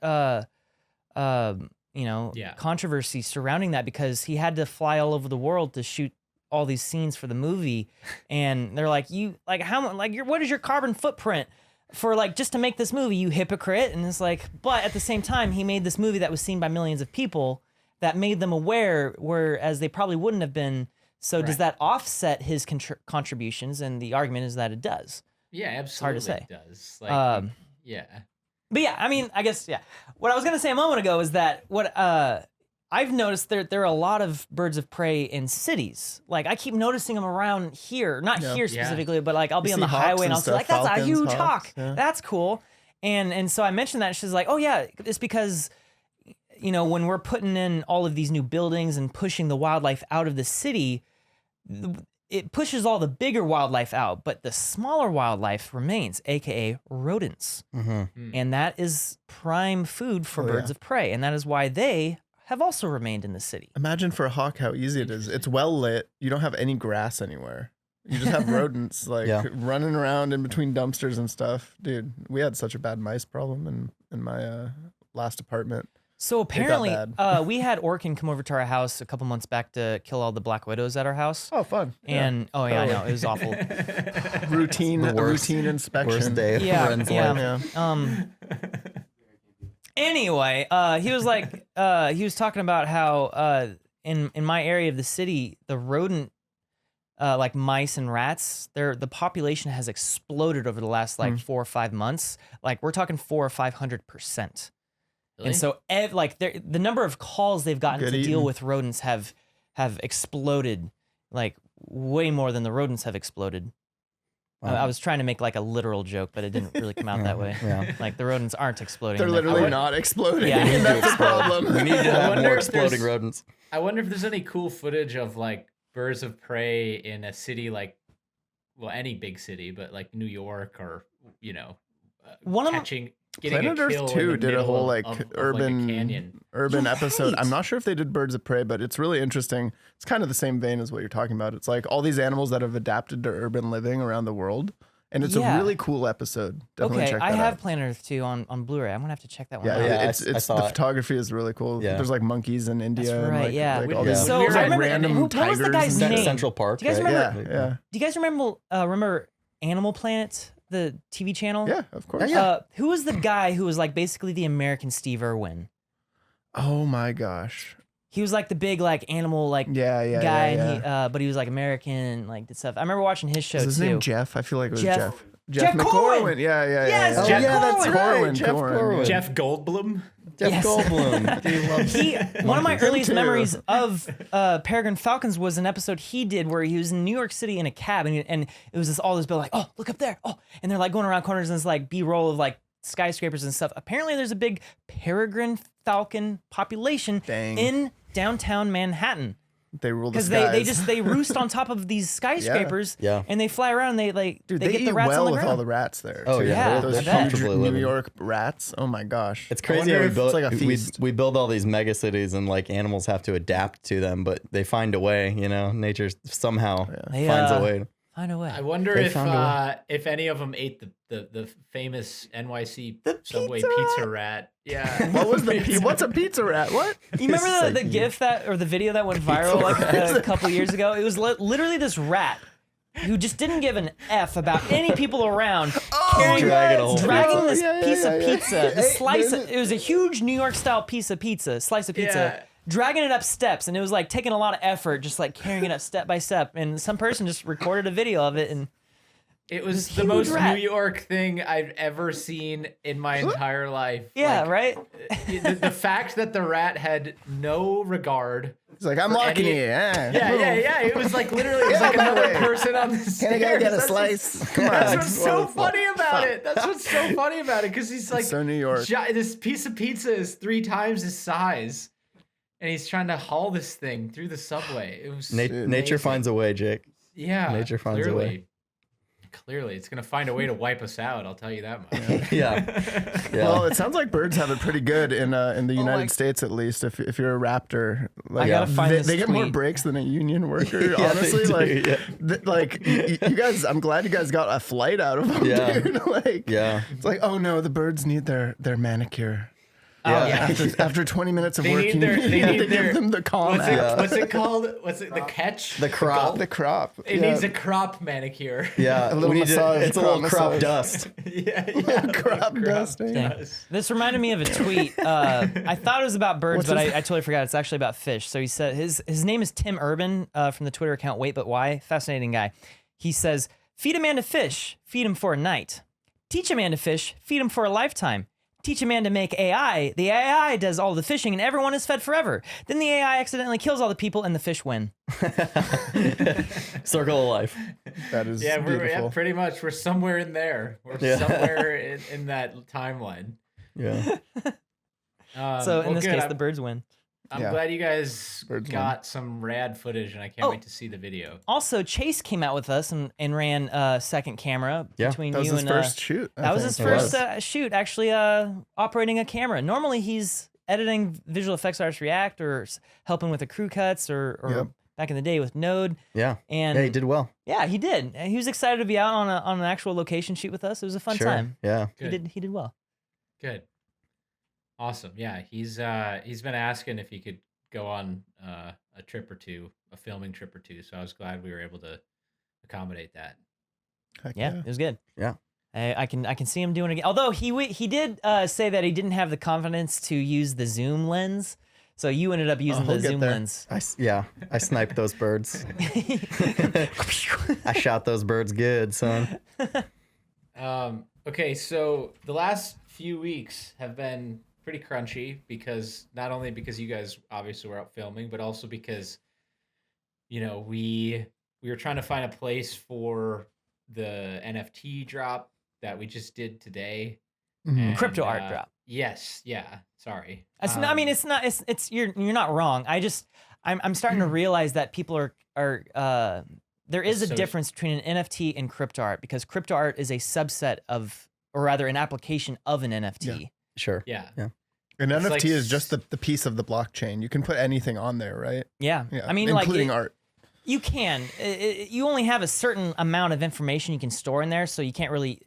controversy surrounding that because he had to fly all over the world to shoot all these scenes for the movie. And they're like, what is your carbon footprint for like just to make this movie, you hypocrite? And it's like, but at the same time, he made this movie that was seen by millions of people that made them aware, whereas they probably wouldn't have been. So does that offset his contributions? And the argument is that it does. Yeah, absolutely. It's hard to say. It does. Like, yeah. But yeah, I mean, I guess, yeah. What I was going to say a moment ago is that what I've noticed there are a lot of birds of prey in cities. Like I keep noticing them around here, not here specifically, but like I'll be on the highway and I'll see like, that's a huge hawk. That's cool. And so I mentioned that, and she's like, oh yeah, it's because, when we're putting in all of these new buildings and pushing the wildlife out of the city, it pushes all the bigger wildlife out, but the smaller wildlife remains, aka rodents. And that is prime food for birds of prey. And that is why they have also remained in the city. Imagine for a hawk how easy it is. It's well lit. You don't have any grass anywhere. You just have rodents like running around in between dumpsters and stuff. Dude, we had such a bad mice problem in my last apartment. So apparently, we had Orkin come over to our house a couple months back to kill all the black widows at our house. Oh, fun. And I know, it was awful. routine inspection. Worst day of Wren's life. Anyway, he was like, he was talking about how in my area of the city, the rodent, like mice and rats, the population has exploded over the last like 4 or 5 months. Like we're talking 400 or 500%. Really? And so the number of calls they've gotten to deal with rodents have exploded, like way more than the rodents have exploded. I was trying to make like a literal joke, but it didn't really come out that way. Like the rodents aren't exploding. They're literally not exploding. Yeah. That's the problem. We need to have more exploding rodents. I wonder if there's any cool footage of like birds of prey in a city like, well, any big city, but like New York or, getting Planet a kill Earth 2 did a whole like urban canyon. urban episode. I'm not sure if they did birds of prey, but it's really interesting. It's kind of the same vein as what you're talking about. It's like all these animals that have adapted to urban living around the world. And it's a really cool episode. Definitely check that out. I have Planet Earth 2 on Blu-ray. I'm gonna have to check that one out. Yeah, I it's the saw it. photography is really cool. Yeah. There's like monkeys in India. That's and right, like, yeah. like all these So like I remember, random what was the tigers guy's and name? Central Park. Do you guys right? remember? Yeah. Do you guys remember Animal Planet, the TV channel? Yeah, of course. Who was the guy who was like basically the American Steve Irwin? Oh my gosh. he was like the big like animal like guy, and he but he was like American and like did stuff. I remember watching his show Is his too. name Jeff? I feel like it was Jeff Jeff Corwin. Yeah. Yes, Oh, Jeff that's Corwin. right. Jeff Corwin. Jeff Goldblum. Jeff Yes. Goldblum. One of my earliest too. memories of Peregrine Falcons was an episode he did where he was in New York City in a cab, and it was all this bill like, oh, look up there, oh, and they're like going around corners and it's like B-roll of like skyscrapers and stuff. Apparently, there's a big peregrine falcon population in downtown Manhattan. They rule the Because skies. they roost on top of these skyscrapers, Yeah. and they fly around. And they like Dude, they they get eat the rats well on the with ground. all the rats there. Oh, too. yeah, they're Those comfortably huge New living. York rats. Oh my gosh. It's crazy how we it's build like a feast. we build all these mega cities and like animals have to adapt to them, but they find a way. You know, nature somehow They, finds a way. Find a way. I wonder They found a if any of them ate the famous NYC subway pizza rat. Yeah. What was what's a pizza rat? What? You remember the GIF or the video that went viral like a couple years ago? It was literally this rat who just didn't give an F about any people around Dragging a whole dragging pizza. this piece of pizza, the slice. It was a huge New York style piece of pizza, slice of pizza. Yeah. Dragging it up steps, and it was like taking a lot of effort, just like carrying it up step by step. And some person just recorded a video of it, and It was This the huge most rat. New York thing I've ever seen in my entire life. yeah, Like, right. the fact that the rat had no regard. It's like, I'm locking any- you. Yeah. It was like literally, it was like my another way. person on the stairs. Can I go get a That's slice? Come on. That's what's so funny about it. That's what's so funny about it. Because he's like, so New York. This piece of pizza is 3 times his size. And he's trying to haul this thing through the subway. It was Nature amazing. finds a way, Jake. Yeah. Nature finds a way. Clearly, it's going to find a way to wipe us out. I'll tell you that much. Yeah. Well, it sounds like birds have it pretty good in the United States, at least. If you're a raptor, like, I gotta find they, this they get more tweet. breaks than a union worker. Yeah, they honestly, do, like, yeah. like you guys, I'm glad you guys got a flight out of them, Yeah. dude. Like, Yeah. it's like, oh no, the birds need their manicure. Yeah. After 20 minutes of They work, need you their- you they have need to their- give them the calm app. What's it called? What's it? The catch? The crop. The crop. It yeah. needs a crop manicure. Yeah. A little we need massage, it's a little crop crop massage. dust. yeah. crop dusting. Dang. This reminded me of a tweet. I thought it was about birds, What's but his- I totally forgot. It's actually about fish. So he said his name is Tim Urban from the Twitter account Wait But Why. Fascinating guy. He says, feed a man to fish, feed him for a night. Teach a man to fish, feed him for a lifetime. Teach a man to make AI. The AI does all the fishing and everyone is fed forever. Then the AI accidentally kills all the people and the fish win. Circle of life. That is We're beautiful. pretty much. We're somewhere in there. We're Yeah. somewhere in that timeline. Yeah. So in well, this good. case, the birds win. I'm Yeah. glad you guys Birds got some rad footage, and I can't Oh. wait to see the video. Also, Chase came out with us and ran a second camera Yeah. between That was you his and first shoot. I that was think. his first shoot, actually operating a camera. Normally he's editing visual effects artists React or helping with the crew cuts or Yep. back in the day with Node. Yeah. And Yeah, he did well. Yeah, he did. And he was excited to be out on an actual location shoot with us. It was a fun Sure. time. Yeah. Good. He did well. Good. Awesome. Yeah, he's been asking if he could go on a trip or two, a filming trip or two. So I was glad we were able to accommodate that. Heck Yeah, it was good. Yeah. I can see him doing it again. Although he did say that he didn't have the confidence to use the zoom lens. So you ended up using he'll the get zoom there. lens. I sniped those birds. I shot those birds good, son. Okay, so the last few weeks have been pretty crunchy because not only because you guys obviously were out filming, but also because we were trying to find a place for the NFT drop that we just did today. Mhm. And, Crypto art drop. Yes, yeah. Sorry. It's not, I mean, it's not. It's you're not wrong. I'm starting to realize that people are there is a So- difference between an NFT and crypto art because crypto art is a subset of, or rather, an application of an NFT. Sure. Yeah. Yeah. An It's NFT like is just the piece of the blockchain. You can put anything on there, right? Yeah. Yeah. I mean, including like art. you can. You only have a certain amount of information you can store in there, so you can't really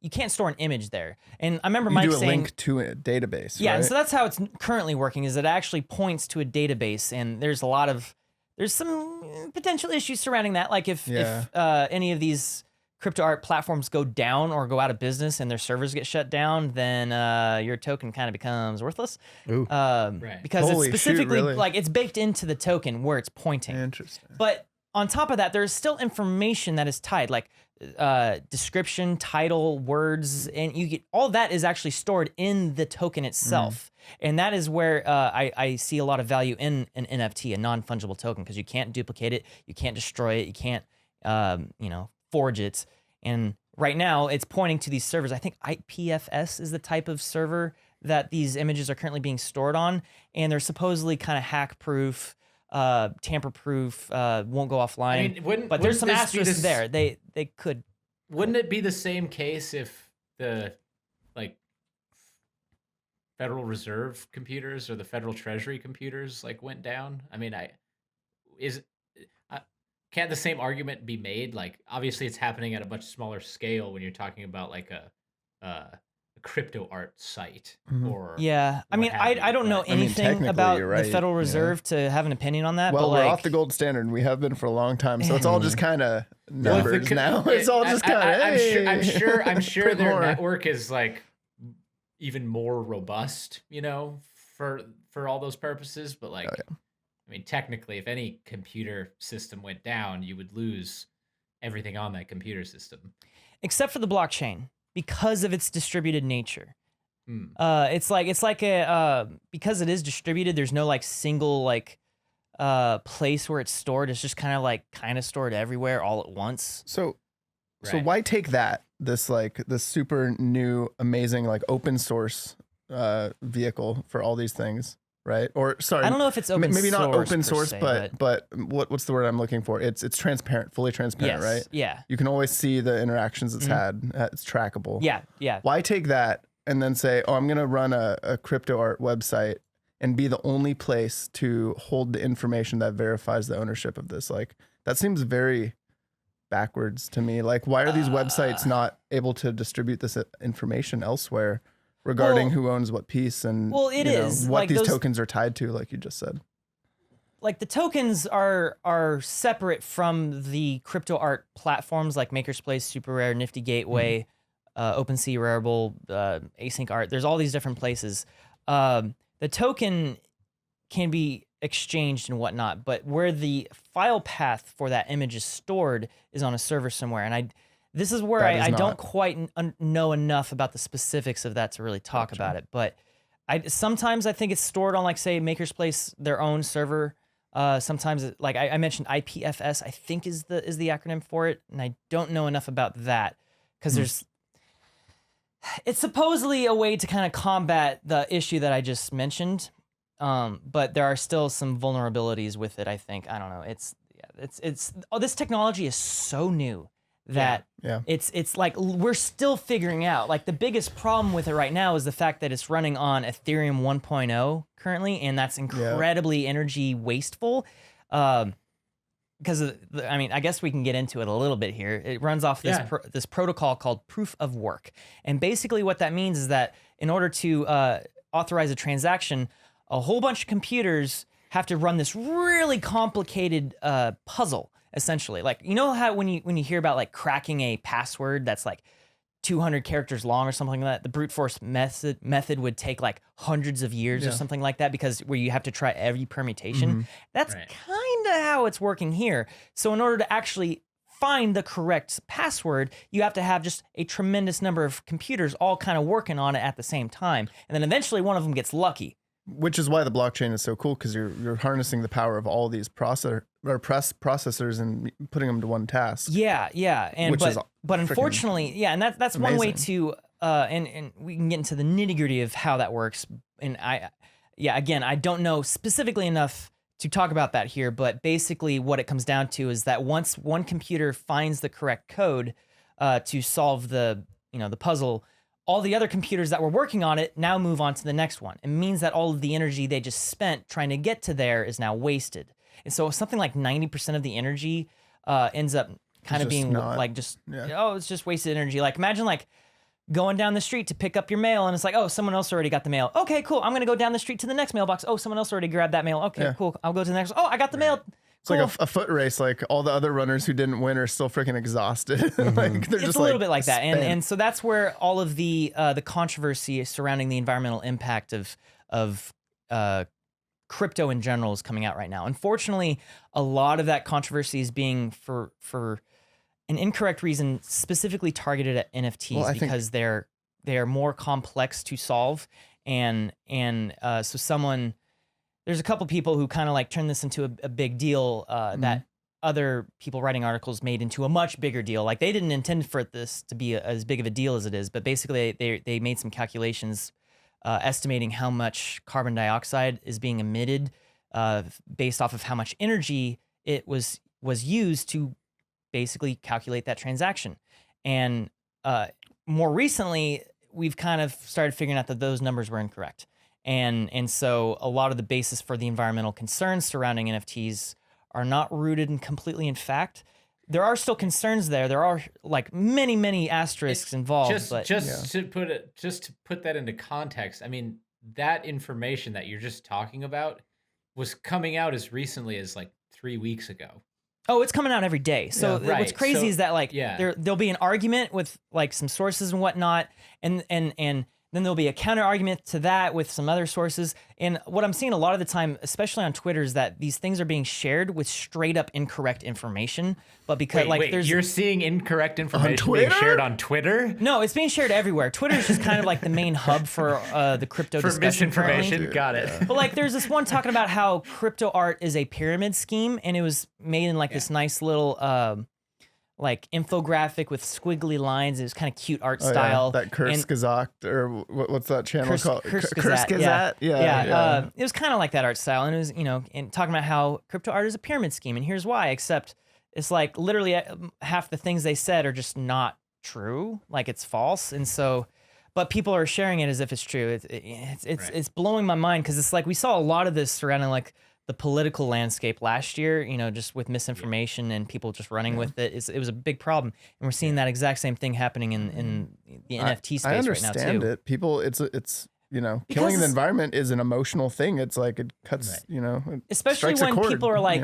you can't store an image there. And I remember You Mike do a saying, link to a database. yeah, right? and so that's how it's currently working. Is it actually points to a database, and there's some potential issues surrounding that. Like if Yeah. any of these crypto art platforms go down or go out of business and their servers get shut down, then your token kind of becomes worthless. Because Holy it's specifically shoot, really? like it's baked into the token where it's pointing. Interesting. But on top of that, there's still information that is tied, like description, title, words, and you get all that is actually stored in the token itself. And that is where I see a lot of value in an NFT, a non-fungible token, because you can't duplicate it, you can't destroy it, you can't forge it. And right now it's pointing to these servers. I think IPFS is the type of server that these images are currently being stored on, and they're supposedly kind of hack-proof, tamper-proof, won't go offline. But there's some asterisks there. They could. Wouldn't it be the same case if the Federal Reserve computers or the Federal Treasury computers went down? I mean, can't the same argument be made? Like, obviously, it's happening at a much smaller scale when you're talking about like a crypto art site or I mean, I don't know anything about the Federal Reserve to have an opinion on that. Well, but we're off the gold standard, and we have been for a long time, so it's all just kind of numbers now. It's all just kind of. I'm sure their network is like even more robust, for all those purposes. But I mean, technically, if any computer system went down, you would lose everything on that computer system, except for the blockchain. Because of its distributed nature. It's like a because it is distributed, there's no single place where it's stored. It's just kind of stored everywhere all at once. So why take this super new, amazing, open source vehicle for all these things, right? Or sorry, I don't know if it's open maybe source. Not open source, se, but what's the word I'm looking for? It's transparent, fully transparent, right? Yeah. You can always see the interactions it's had. It's trackable. Yeah. Why take that and then say, oh, I'm gonna run a crypto art website and be the only place to hold the information that verifies the ownership of this? That seems very backwards to me. Why are these websites not able to distribute this information elsewhere regarding who owns what piece and what these tokens are tied to, like you just said? The tokens are separate from the crypto art platforms like Maker's Place, Super Rare, Nifty Gateway, OpenSea, Rarible, Async Art. There's all these different places. The token can be exchanged and whatnot, but where the file path for that image is stored is on a server somewhere. And this is where I don't quite know enough about the specifics of that to really talk about it. But sometimes I think it's stored on say Maker's Place, their own server. Sometimes I mentioned IPFS, I think is the acronym for it, and I don't know enough about that because it's supposedly a way to kind of combat the issue that I just mentioned. But there are still some vulnerabilities with it, I think. I don't know. This technology is so new that it's we're still figuring out. The biggest problem with it right now is the fact that it's running on Ethereum 1.0 currently, and that's incredibly energy wasteful. Because I guess we can get into it a little bit here. It runs off this protocol called proof of work, and basically what that means is that in order to authorize a transaction, a whole bunch of computers have to run this really complicated puzzle. Essentially, how when you hear about cracking a password that's 200 characters long or something like that, the brute force method would take hundreds of years or something like that, because where you have to try every permutation. That's kind of how it's working here. So in order to actually find the correct password, you have to have just a tremendous number of computers all kind of working on it at the same time, and then eventually one of them gets lucky. Which is why the blockchain is so cool, because you're harnessing the power of all these processors and putting them to one task. Yeah, but unfortunately, and that's amazing. One way to and we can get into the nitty-gritty of how that works. And I don't know specifically enough to talk about that here, but basically what it comes down to is that once one computer finds the correct code to solve the puzzle, all the other computers that were working on it now move on to the next one. It means that all of the energy they just spent trying to get to there is now wasted. And so something like 90% of the energy ends up kind of being it's just wasted energy. Imagine going down the street to pick up your mail, and it's someone else already got the mail. Okay, cool. I'm going to go down the street to the next mailbox. Oh, someone else already grabbed that mail. Okay, cool. I'll go to the next. Oh, I got the mail. It's like a foot race. Like all the other runners who didn't win are still freaking exzosted. Like they're It's just a little bit like that, spent. and so that's where all of the controversy surrounding the environmental impact of crypto in general is coming out right now. Unfortunately, a lot of that controversy is being for an incorrect reason, specifically targeted at NFTs because they are more complex to solve, and so there's a couple people who kind of like turned this into a big deal that other people writing articles made into a much bigger deal. Like they didn't intend for this to be as big of a deal as it is, but basically they made some calculations estimating how much carbon dioxide is being emitted based off of how much energy it was used to basically calculate that transaction. And more recently, we've kind of started figuring out that those numbers were incorrect. And so a lot of the basis for the environmental concerns surrounding NFTs are not rooted completely in fact. There are still concerns there. There are like many asterisks involved. To put that into context, I mean, that information that you're just talking about was coming out as recently as like 3 weeks ago. Oh, it's coming out every day. So what's crazy is that like there'll be an argument with like some sources and whatnot, and then there'll be a counter argument to that with some other sources. And what I'm seeing a lot of the time, especially on Twitter, is that these things are being shared with straight up incorrect information. But because you're seeing incorrect information being shared on Twitter? No, it's being shared everywhere. Twitter is just kind of like the main hub for the crypto discussion. For misinformation, currently. Got it. But like there's this one talking about how crypto art is a pyramid scheme, and it was made in like this nice little like infographic with squiggly lines. It was kind of cute art style. That Kurzgesagt, or what's that channel called? Kurzgesagt. Yeah. It was kind of like that art style, and it was and talking about how crypto art is a pyramid scheme, and here's why. Except it's like literally half the things they said are just not true. Like it's false, and so. But people are sharing it as if it's true. It's blowing my mind because it's like we saw a lot of this surrounding like the political landscape last year, just with misinformation and people just running with it. It was a big problem. And we're seeing that exact same thing happening in the NFT space right now too. I understand it. People, it's killing the environment is an emotional thing. It's like it cuts, especially when people are like,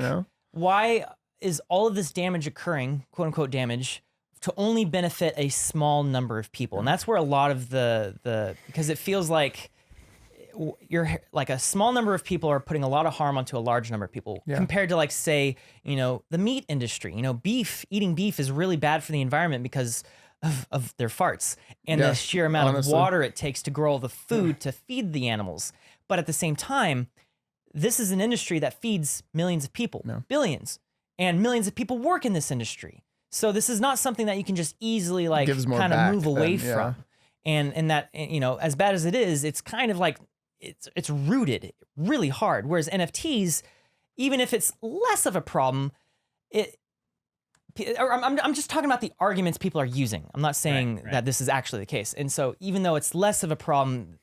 why is all of this damage occurring, quote unquote damage, to only benefit a small number of people? And that's where a lot of because it feels like you're like a small number of people are putting a lot of harm onto a large number of people compared to like, say, the meat industry. Eating beef is really bad for the environment because of their farts and the sheer amount of water it takes to grow all the food to feed the animals. But at the same time, this is an industry that feeds millions of people, billions, and millions of people work in this industry. So this is not something that you can just easily like kind of move away from. And that, as bad as it is, it's kind of like, it's rooted really hard. Whereas NFTs, even if it's less of a problem, I'm just talking about the arguments people are using. I'm not saying that this is actually the case. And so even though it's less of a problem,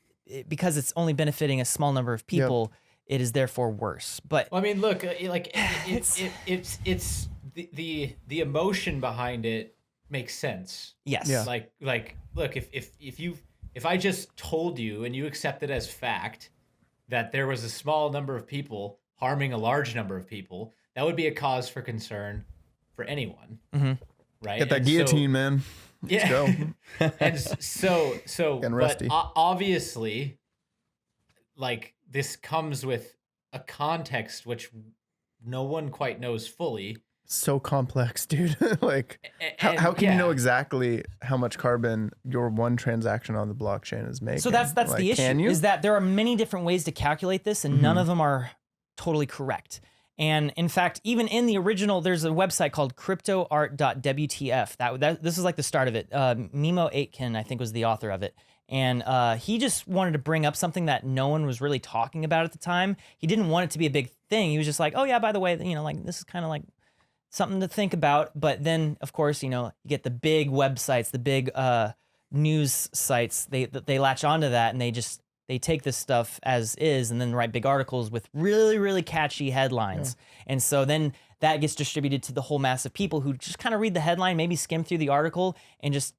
because it's only benefiting a small number of people, it is therefore worse. But well, I mean, look, like it's the emotion behind it makes sense. Yes. Yeah. Like look, if I just told you and you accepted as fact that there was a small number of people harming a large number of people, that would be a cause for concern for anyone, right? Get that guillotine, man. Let's go. And so but obviously, like this comes with a context which no one quite knows fully. So complex, dude. Like, how can you know exactly how much carbon your one transaction on the blockchain is making? So that's like, the issue, is that there are many different ways to calculate this, and none of them are totally correct. And in fact, even in the original, there's a website called cryptoart.wtf. This is like the start of it. Mimo Aitken, I think, was the author of it. And he just wanted to bring up something that no one was really talking about at the time. He didn't want it to be a big thing. He was just like, oh yeah, by the way, like this is kind of like something to think about. But then, of course, you get the big websites, the big news sites. They latch onto that, and they take this stuff as is and then write big articles with really, really catchy headlines. And so then that gets distributed to the whole mass of people who just kind of read the headline, maybe skim through the article, and just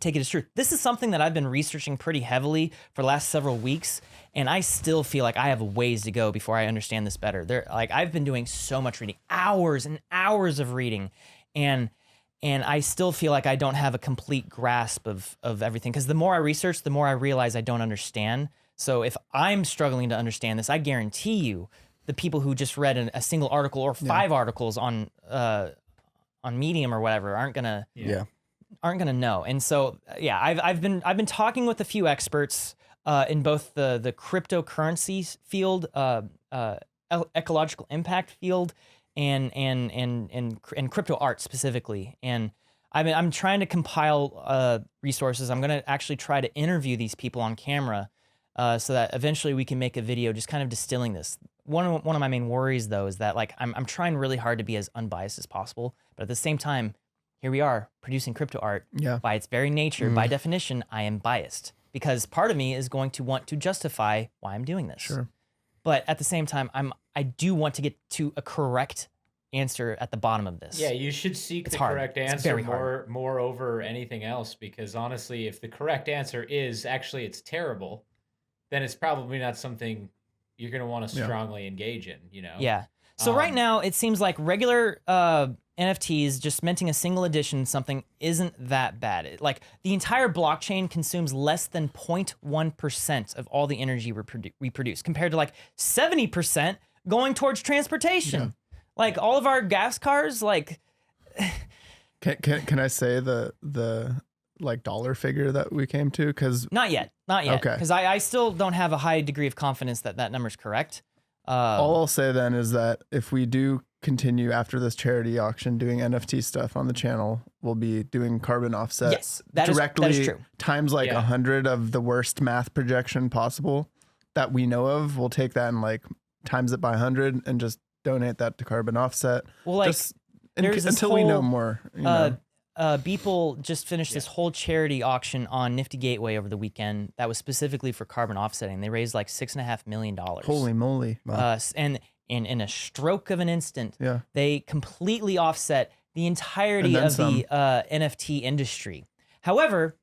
take it as truth. This is something that I've been researching pretty heavily for the last several weeks, and I still feel like I have ways to go before I understand this better. I've been doing so much reading, hours and hours of reading, and I still feel like I don't have a complete grasp of everything, because the more I research, the more I realize I don't understand. So if I'm struggling to understand this, I guarantee you the people who just read a single article or 5 articles on Medium or whatever aren't gonna know. And so I've been talking with a few experts in both the cryptocurrency field, ecological impact field, and crypto art specifically. And I'm trying to compile resources. I'm gonna actually try to interview these people on camera so that eventually we can make a video just kind of distilling this. One of my main worries though is that like I'm trying really hard to be as unbiased as possible, but at the same time, here we are producing crypto art. Yeah. By its very nature, by definition, I am biased, because part of me is going to want to justify why I'm doing this. Sure. But at the same time, I do want to get to a correct answer at the bottom of this. Yeah, you should seek the correct answer more over anything else, because honestly, if the correct answer is actually it's terrible, then it's probably not something you're going to want to strongly engage in, you know? Yeah. So right now, it seems like regular NFTs, just minting a single edition something, isn't that bad. Like the entire blockchain consumes less than 0.1% of all the energy we produce, compared to like 70% going towards transportation. Yeah. Like all of our gas cars, like. Can I say the like dollar figure that we came to? Because not yet. Okay. Because I still don't have a high degree of confidence that number's correct. All I'll say then is that if we do continue after this charity auction doing NFT stuff on the channel, we'll be doing carbon offset. Yes, that is true. Times like 100 of the worst math projection possible that we know of. We'll take that and like times it by 100 and just donate that to carbon offset. Well, like until we know more. You know. Beeple just finished this whole charity auction on Nifty Gateway over the weekend that was specifically for carbon offsetting. They raised like $6.5 million. Holy moly. Wow. And in a stroke of an instant, they completely offset the entirety of the NFT industry. However,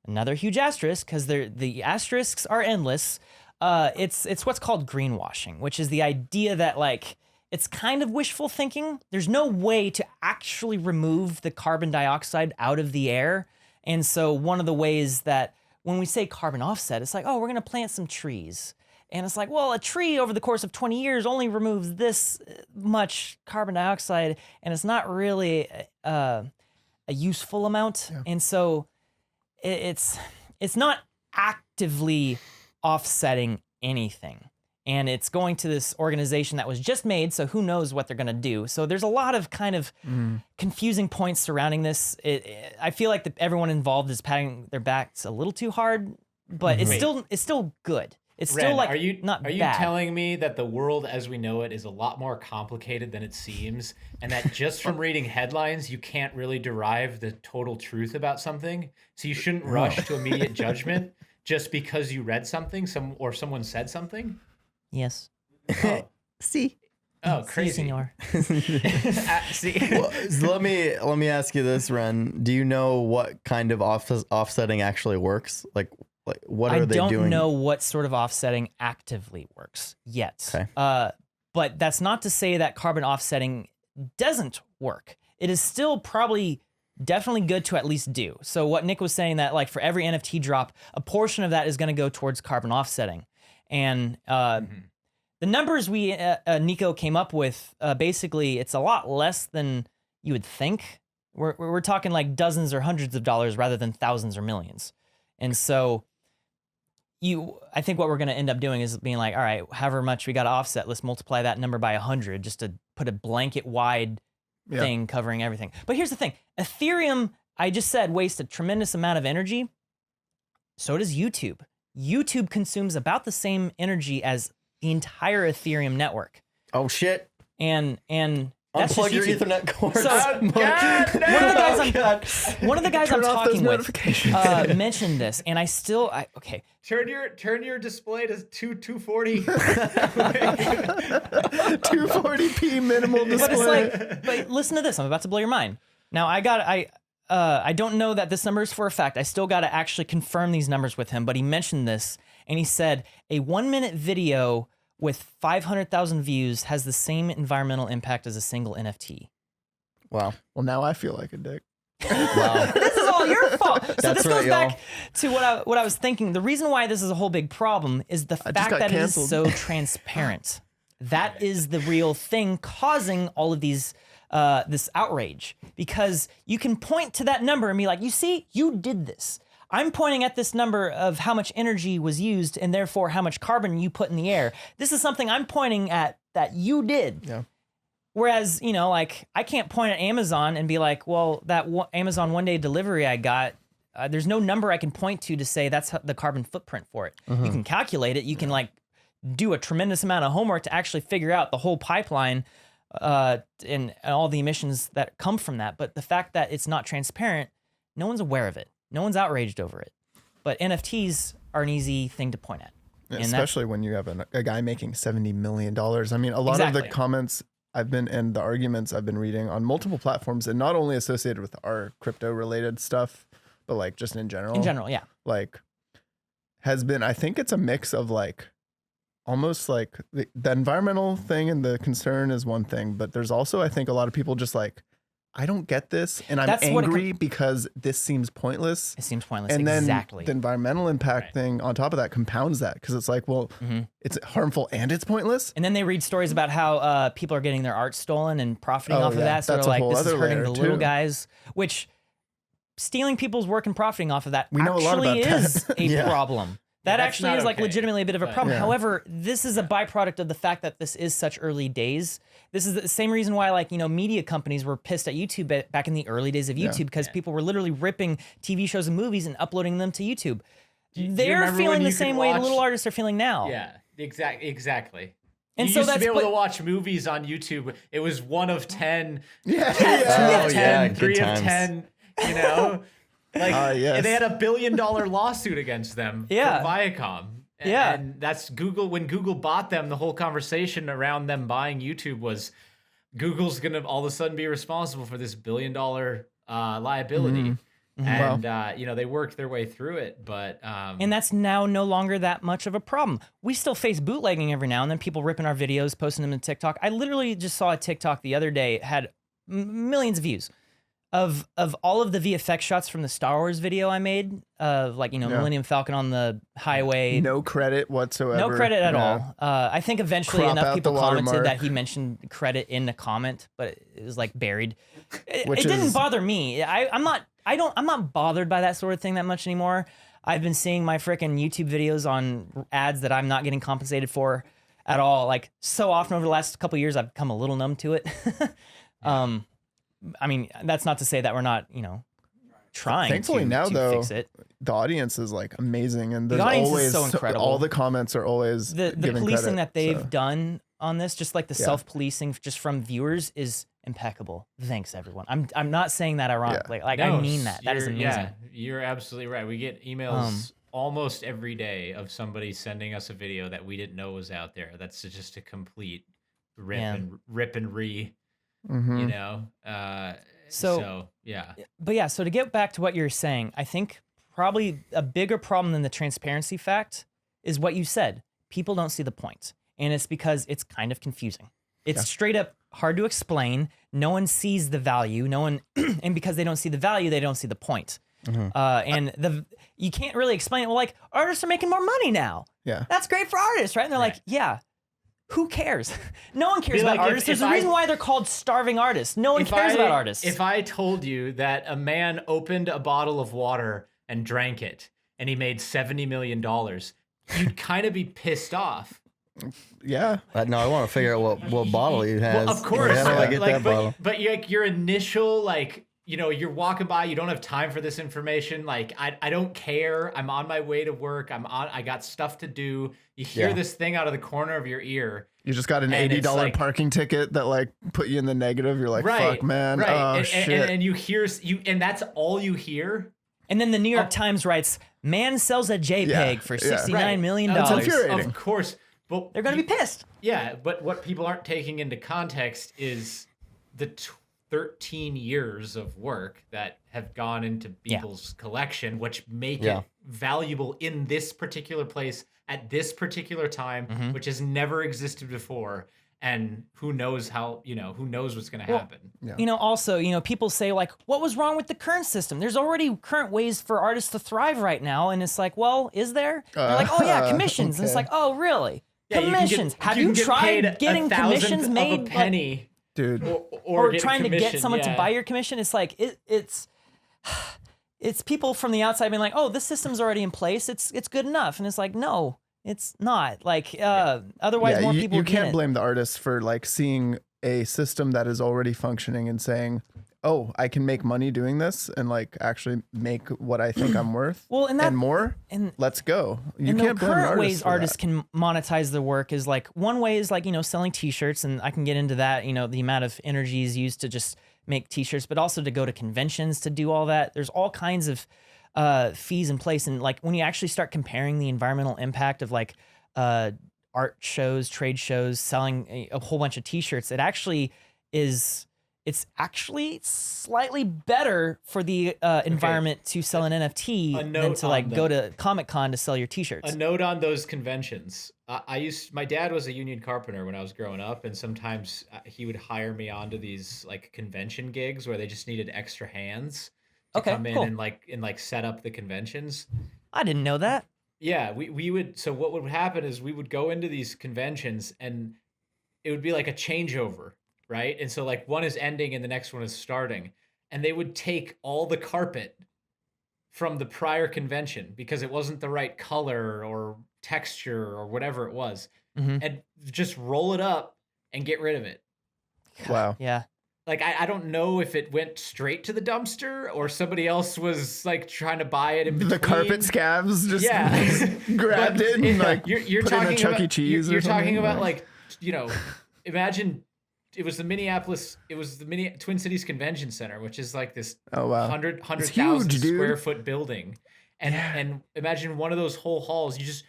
another huge asterisk, because the asterisks are endless, it's what's called greenwashing, which is the idea that like, it's kind of wishful thinking. There's no way to actually remove the carbon dioxide out of the air. And so one of the ways that when we say carbon offset, it's like, oh, we're going to plant some trees. And it's like, well, a tree over the course of 20 years only removes this much carbon dioxide, and it's not really a useful amount. Yeah. And so it's not actively offsetting anything. And it's going to this organization that was just made, so who knows what they're going to do. So there's a lot of kind of confusing points surrounding this. I feel like everyone involved is patting their backs a little too hard, but it's still good. It's Ren, still like not bad. Are you bad. telling me that the world as we know it is a lot more complicated than it seems, and that just from reading headlines you can't really derive the total truth about something? So you shouldn't rush to immediate judgment just because you read something or someone said something? Yes. Oh. See. Oh, crazy. Si, senor. See. Well, so let me ask you this, Wren. Do you know what kind of offsetting actually works? Like what are they doing? I don't know what sort of offsetting actively works yet. Okay. But that's not to say that carbon offsetting doesn't work. It is still probably definitely good to at least do. So what Nick was saying, that like for every NFT drop, a portion of that is going to go towards carbon offsetting. And the numbers Nico came up with, basically, it's a lot less than you would think. We're talking like dozens or hundreds of dollars rather than thousands or millions. And so I think what we're going to end up doing is being like, all right, however much we got to offset, let's multiply that number by 100 just to put a blanket wide thing covering everything. But here's the thing. Ethereum, I just said, wastes a tremendous amount of energy. So does YouTube. YouTube consumes about the same energy as the entire Ethereum network. Oh shit! And that's unplug your YouTube. Ethernet cords. So one of the guys I'm talking with mentioned this, and okay. Turn your display to 240. 240p minimal display. But it's like, but listen to this. I'm about to blow your mind. Now I I don't know that this number is for a fact. I still got to actually confirm these numbers with him, but he mentioned this and he said a 1-minute video with 500,000 views has the same environmental impact as a single NFT. Wow. Well, now I feel like a dick. Wow. This is all your fault. So That's this goes right, back to what I was thinking. The reason why this is a whole big problem is the fact that canceled. it is so transparent. That is the real thing causing all of these this outrage, because you can point to that number and be like, you see, you did this. I'm pointing at this number of how much energy was used and therefore how much carbon you put in the air. This is something I'm pointing at that you did. Yeah. Whereas, you know, like I can't point at Amazon and be like, well, that Amazon 1-day delivery I got, there's no number I can point to say that's the carbon footprint for it. You can calculate it. You can like do a tremendous amount of homework to actually figure out the whole pipeline and all the emissions that come from that. But the fact that it's not transparent, no one's aware of it. No one's outraged over it. But NFTs are an easy thing to point at. And especially when you have a guy making $70 million. I mean, a lot of the comments and the arguments I've been reading on multiple platforms, and not only associated with our crypto related stuff, but like just in general. In general, yeah. Like has been, I think it's a mix of like, almost like the environmental thing and the concern is one thing, but there's also, I think, a lot of people just like, I don't get this, and I'm angry because this seems pointless. It seems pointless, and then exactly. The environmental impact thing on top of that compounds that, because it's like, well, it's harmful and it's pointless. And then they read stories about how people are getting their art stolen and profiting off of that. So they're like, this is hurting the little guys, which stealing people's work and profiting off of that actually is a problem. That actually is like legitimately a bit of a problem. However, this is a byproduct of the fact that this is such early days. This is the same reason why, like, you know, media companies were pissed at YouTube back in the early days of YouTube because people were literally ripping TV shows and movies and uploading them to YouTube. They're feeling the same way the little artists are feeling now. Yeah, exactly. And you so used that's to be able to watch movies on YouTube. It was 1 of 10, 2 of 10, yeah, 3 of 10, you know? Like, yes. they had $1 billion lawsuit against them from Viacom. And that's Google. When Google bought them, the whole conversation around them buying YouTube was Google's going to all of a sudden be responsible for this $1 billion liability. And, you know, they worked their way through it. But and that's now no longer that much of a problem. We still face bootlegging every now and then, people ripping our videos, posting them to TikTok. I literally just saw a TikTok the other day, it had millions of views. Of all of the VFX shots from the Star Wars video I made, like, you know, Millennium Falcon on the highway. No credit whatsoever. No credit at all. I think eventually enough people commented watermark. that he mentioned credit in the comment, but it was like buried. It didn't bother me. I'm not bothered by that sort of thing that much anymore. I've been seeing my frickin' YouTube videos on ads that I'm not getting compensated for at all. Like, so often over the last couple of years, I've become a little numb to it. I mean, that's not to say that we're not, you know, trying. Thankfully to now, though, fix it. The audience is like amazing, and there's audience always is so incredible. all the comments are always the giving policing credit, that they've done on this, just like the self-policing just from viewers, is impeccable. Thanks, everyone. I'm not saying that ironically. Like, I mean that. That is amazing. Yeah, you're absolutely right. We get emails almost every day of somebody sending us a video that we didn't know was out there. That's just a complete rip and re. You know, so yeah. But yeah, so to get back to what you're saying, I think probably a bigger problem than the transparency fact is what you said. People don't see the point, and it's because it's kind of confusing. It's straight up hard to explain. No one sees the value. No one, and because they don't see the value, they don't see the point. And you can't really explain it. Well, like, artists are making more money now. Yeah, that's great for artists, right? And they're like, yeah. Who cares? No one cares about artists. There's a reason why they're called starving artists. No one cares about artists. If I told you that a man opened a bottle of water and drank it, and he made $70 million, you'd kind of be pissed off. Yeah. No, I want to figure out what bottle he has. Well, of course. How do I get that bottle? But your initial, like, you know, you're walking by, you don't have time for this information. Like, I don't care. I'm on my way to work. I got stuff to do. You hear this thing out of the corner of your ear. You just got an $80 parking ticket that like put you in the negative. You're like, fuck, man. Oh, shit. And you hear, and that's all you hear. And then the New York Times writes, man sells a JPEG for $69 million. It's infuriating. Of course. But they're going to be pissed. Yeah, but what people aren't taking into context is the 13 years of work that have gone into people's collection, which make it valuable in this particular place at this particular time, which has never existed before. And who knows who knows what's going to happen. Also, people say like, what was wrong with the current system? There's already current ways for artists to thrive right now. And it's like, well, is there? They're like, oh yeah, commissions. Okay. And it's like, oh, really? Yeah, commissions. Have you tried getting commissions made? A penny, dude. Or trying to get someone to buy your commission. It's like, it's people from the outside being like, oh, this system's already in place. It's good enough. And it's like, no. It's not like otherwise more people. You can't blame the artists for like seeing a system that is already functioning and saying, "Oh, I can make money doing this and like actually make what I think I'm worth." And more. And let's go. You can't blame current ways artists can monetize their work is like one way is like selling T-shirts, and I can get into that. The amount of energy is used to just make T-shirts, but also to go to conventions to do all that. There's all kinds of fees in place, and like when you actually start comparing the environmental impact of like art shows, trade shows, selling a whole bunch of T-shirts, it's actually slightly better for the environment to sell an NFT than to like go to Comic-Con to sell your T-shirts. A note on those conventions. My dad was a union carpenter when I was growing up, and sometimes he would hire me onto these like convention gigs where they just needed extra hands. Come in and set up the conventions. I didn't know that. Yeah, we would. So what would happen is we would go into these conventions and it would be like a changeover, right? And so like one is ending and the next one is starting, and they would take all the carpet from the prior convention because it wasn't the right color or texture or whatever it was, and just roll it up and get rid of it. Wow. Yeah. Like, I don't know if it went straight to the dumpster or somebody else was like trying to buy it in between. The carpet scabs just grabbed it and like you're put talking in a Chuck E. Cheese. You're talking about like, imagine it was the Twin Cities Convention Center, which is like this 100,000 square foot building. And imagine one of those whole halls, you just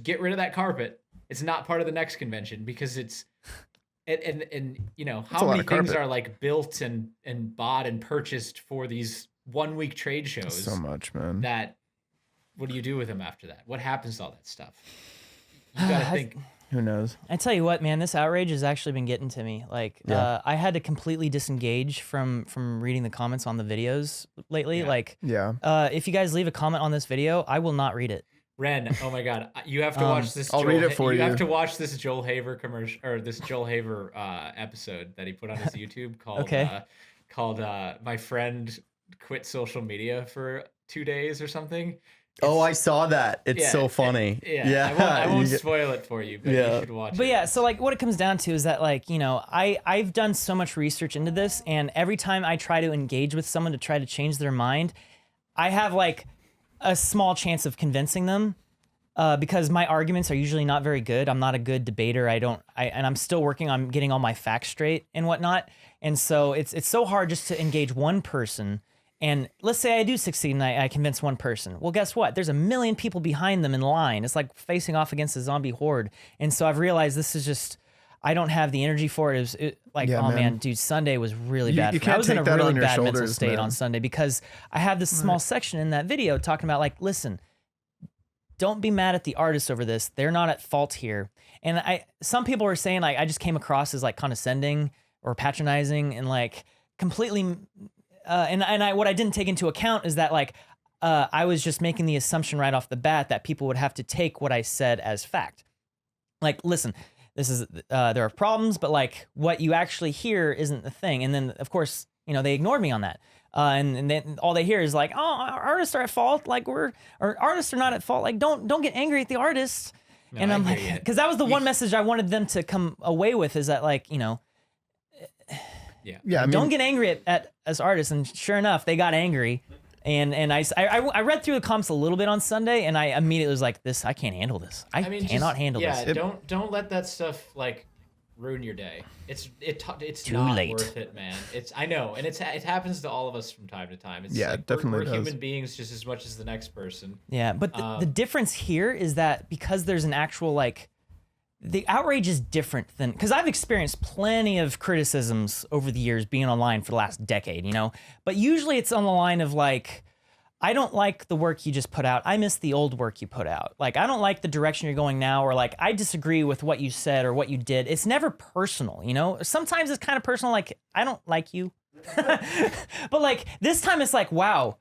get rid of that carpet. It's not part of the next convention because it's, and how many things are like built and bought and purchased for these 1 week trade shows? So much, man. That what do you do with them after that? What happens to all that stuff? You gotta think. Who knows? I tell you what, man, this outrage has actually been getting to me. Like, I had to completely disengage from reading the comments on the videos lately. If you guys leave a comment on this video, I will not read it. Wren, oh my God, you have to watch this. I'll read it for you. You have to watch this Joel Haver commercial or this Joel Haver episode that he put on his YouTube called "My Friend Quit Social Media for 2 days" or something. I saw that. It's so funny. I won't spoil it for you, but you should watch it. But yeah, so like what it comes down to is that like, I've done so much research into this, and every time I try to engage with someone to try to change their mind, I have like a small chance of convincing them because my arguments are usually not very good. I'm not a good debater. And I'm still working on getting all my facts straight and whatnot. And so it's so hard just to engage one person. And let's say I do succeed and I convince one person. Well, guess what? There's a million people behind them in line. It's like facing off against a zombie horde. And so I've realized this is just, I don't have the energy for it. Man, dude, Sunday was really bad. You can't I was in a take that really on your bad mental shoulders, state man. on Sunday because I have this small section in that video talking about like, listen, don't be mad at the artists over this. They're not at fault here. And some people were saying like, I just came across as like condescending or patronizing and like completely. What I didn't take into account is that like, I was just making the assumption right off the bat that people would have to take what I said as fact. Like, listen, this is, there are problems, but like what you actually hear isn't the thing. And then of course, they ignored me on that. And then all they hear is like, oh, our artists are at fault. Like or artists are not at fault. Like, don't get angry at the artists. No, and I'm like, because that was the one message I wanted them to come away with is that like, don't get angry at us artists. And sure enough, they got angry. And I read through the comments a little bit on Sunday, and I immediately was like, I can't handle this. I cannot handle this. Yeah, don't let that stuff like ruin your day. It's too not late. Worth it, man. I know, and it happens to all of us from time to time. It's like definitely we're human beings just as much as the next person. Yeah, but the difference here is that because there's an actual like the outrage is different than, because I've experienced plenty of criticisms over the years being online for the last decade, you know, but usually it's on the line of like, I don't like the work you just put out. I miss the old work you put out. Like, I don't like the direction you're going now, or like, I disagree with what you said or what you did. It's never personal, you know? Sometimes it's kind of personal, like, I don't like you. But like, this time it's like, wow,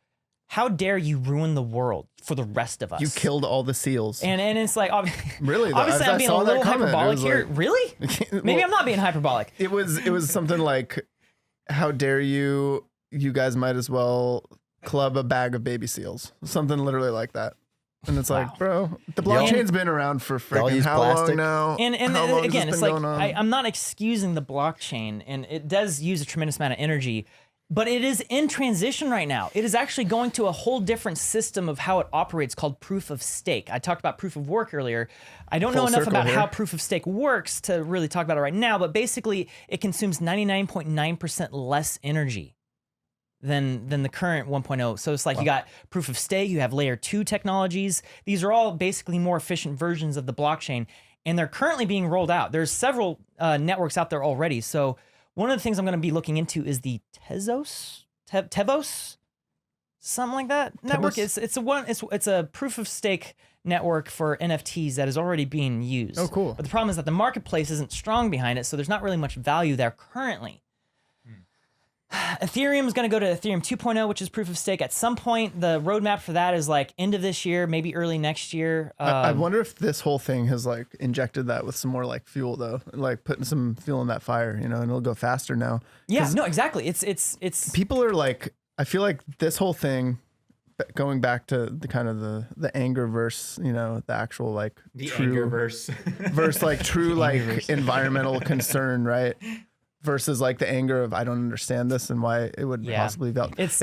how dare you ruin the world for the rest of us? You killed all the seals. And it's like, really? Obviously, I'm being a little hyperbolic here. Like, really? Maybe I'm not being hyperbolic. It was something like, how dare you? You guys might as well club a bag of baby seals. Something literally like that. And it's like, bro, the blockchain's been around for freaking how long now? And again, it's like, I'm not excusing the blockchain, and it does use a tremendous amount of energy, but it is in transition right now. It is actually going to a whole different system of how it operates called proof of stake. I talked about proof of work earlier. I don't know enough about how proof of stake works to really talk about it right now, but basically it consumes 99.9% less energy than the current 1.0. So it's like, you got proof of stake, you have layer 2 technologies. These are all basically more efficient versions of the blockchain, and they're currently being rolled out. There's several networks out there already. So one of the things I'm going to be looking into is the Tevos, something like that network. It's a proof of stake network for NFTs that is already being used. Oh, cool. But the problem is that the marketplace isn't strong behind it, so there's not really much value there currently. Ethereum is going to go to Ethereum 2.0, which is proof of stake. At some point, the roadmap for that is like end of this year, maybe early next year. I wonder if this whole thing has like injected that with some more like fuel though, like putting some fuel in that fire, you know, and it'll go faster now. Yeah, no, exactly. It's people are like, I feel like this whole thing, going back to the kind of the anger verse, you know, the actual like the true anger verse, like true like environmental concern, right? Versus like the anger of I don't understand this and why it would possibly valid. It's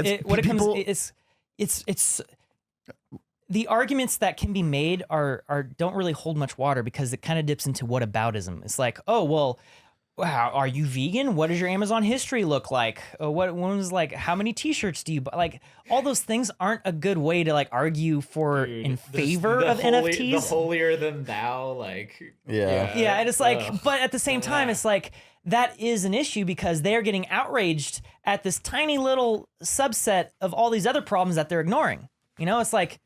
the arguments that can be made are don't really hold much water, because it kind of dips into whataboutism. It's like, oh well, wow, are you vegan? What does your Amazon history look like? What one was like, how many t-shirts do you buy? Like, all those things aren't a good way to like argue for in favor of NFTs. The holier than thou, like yeah, and it's like, but at the same time, it's like, that is an issue because they're getting outraged at this tiny little subset of all these other problems that they're ignoring. You know, it's like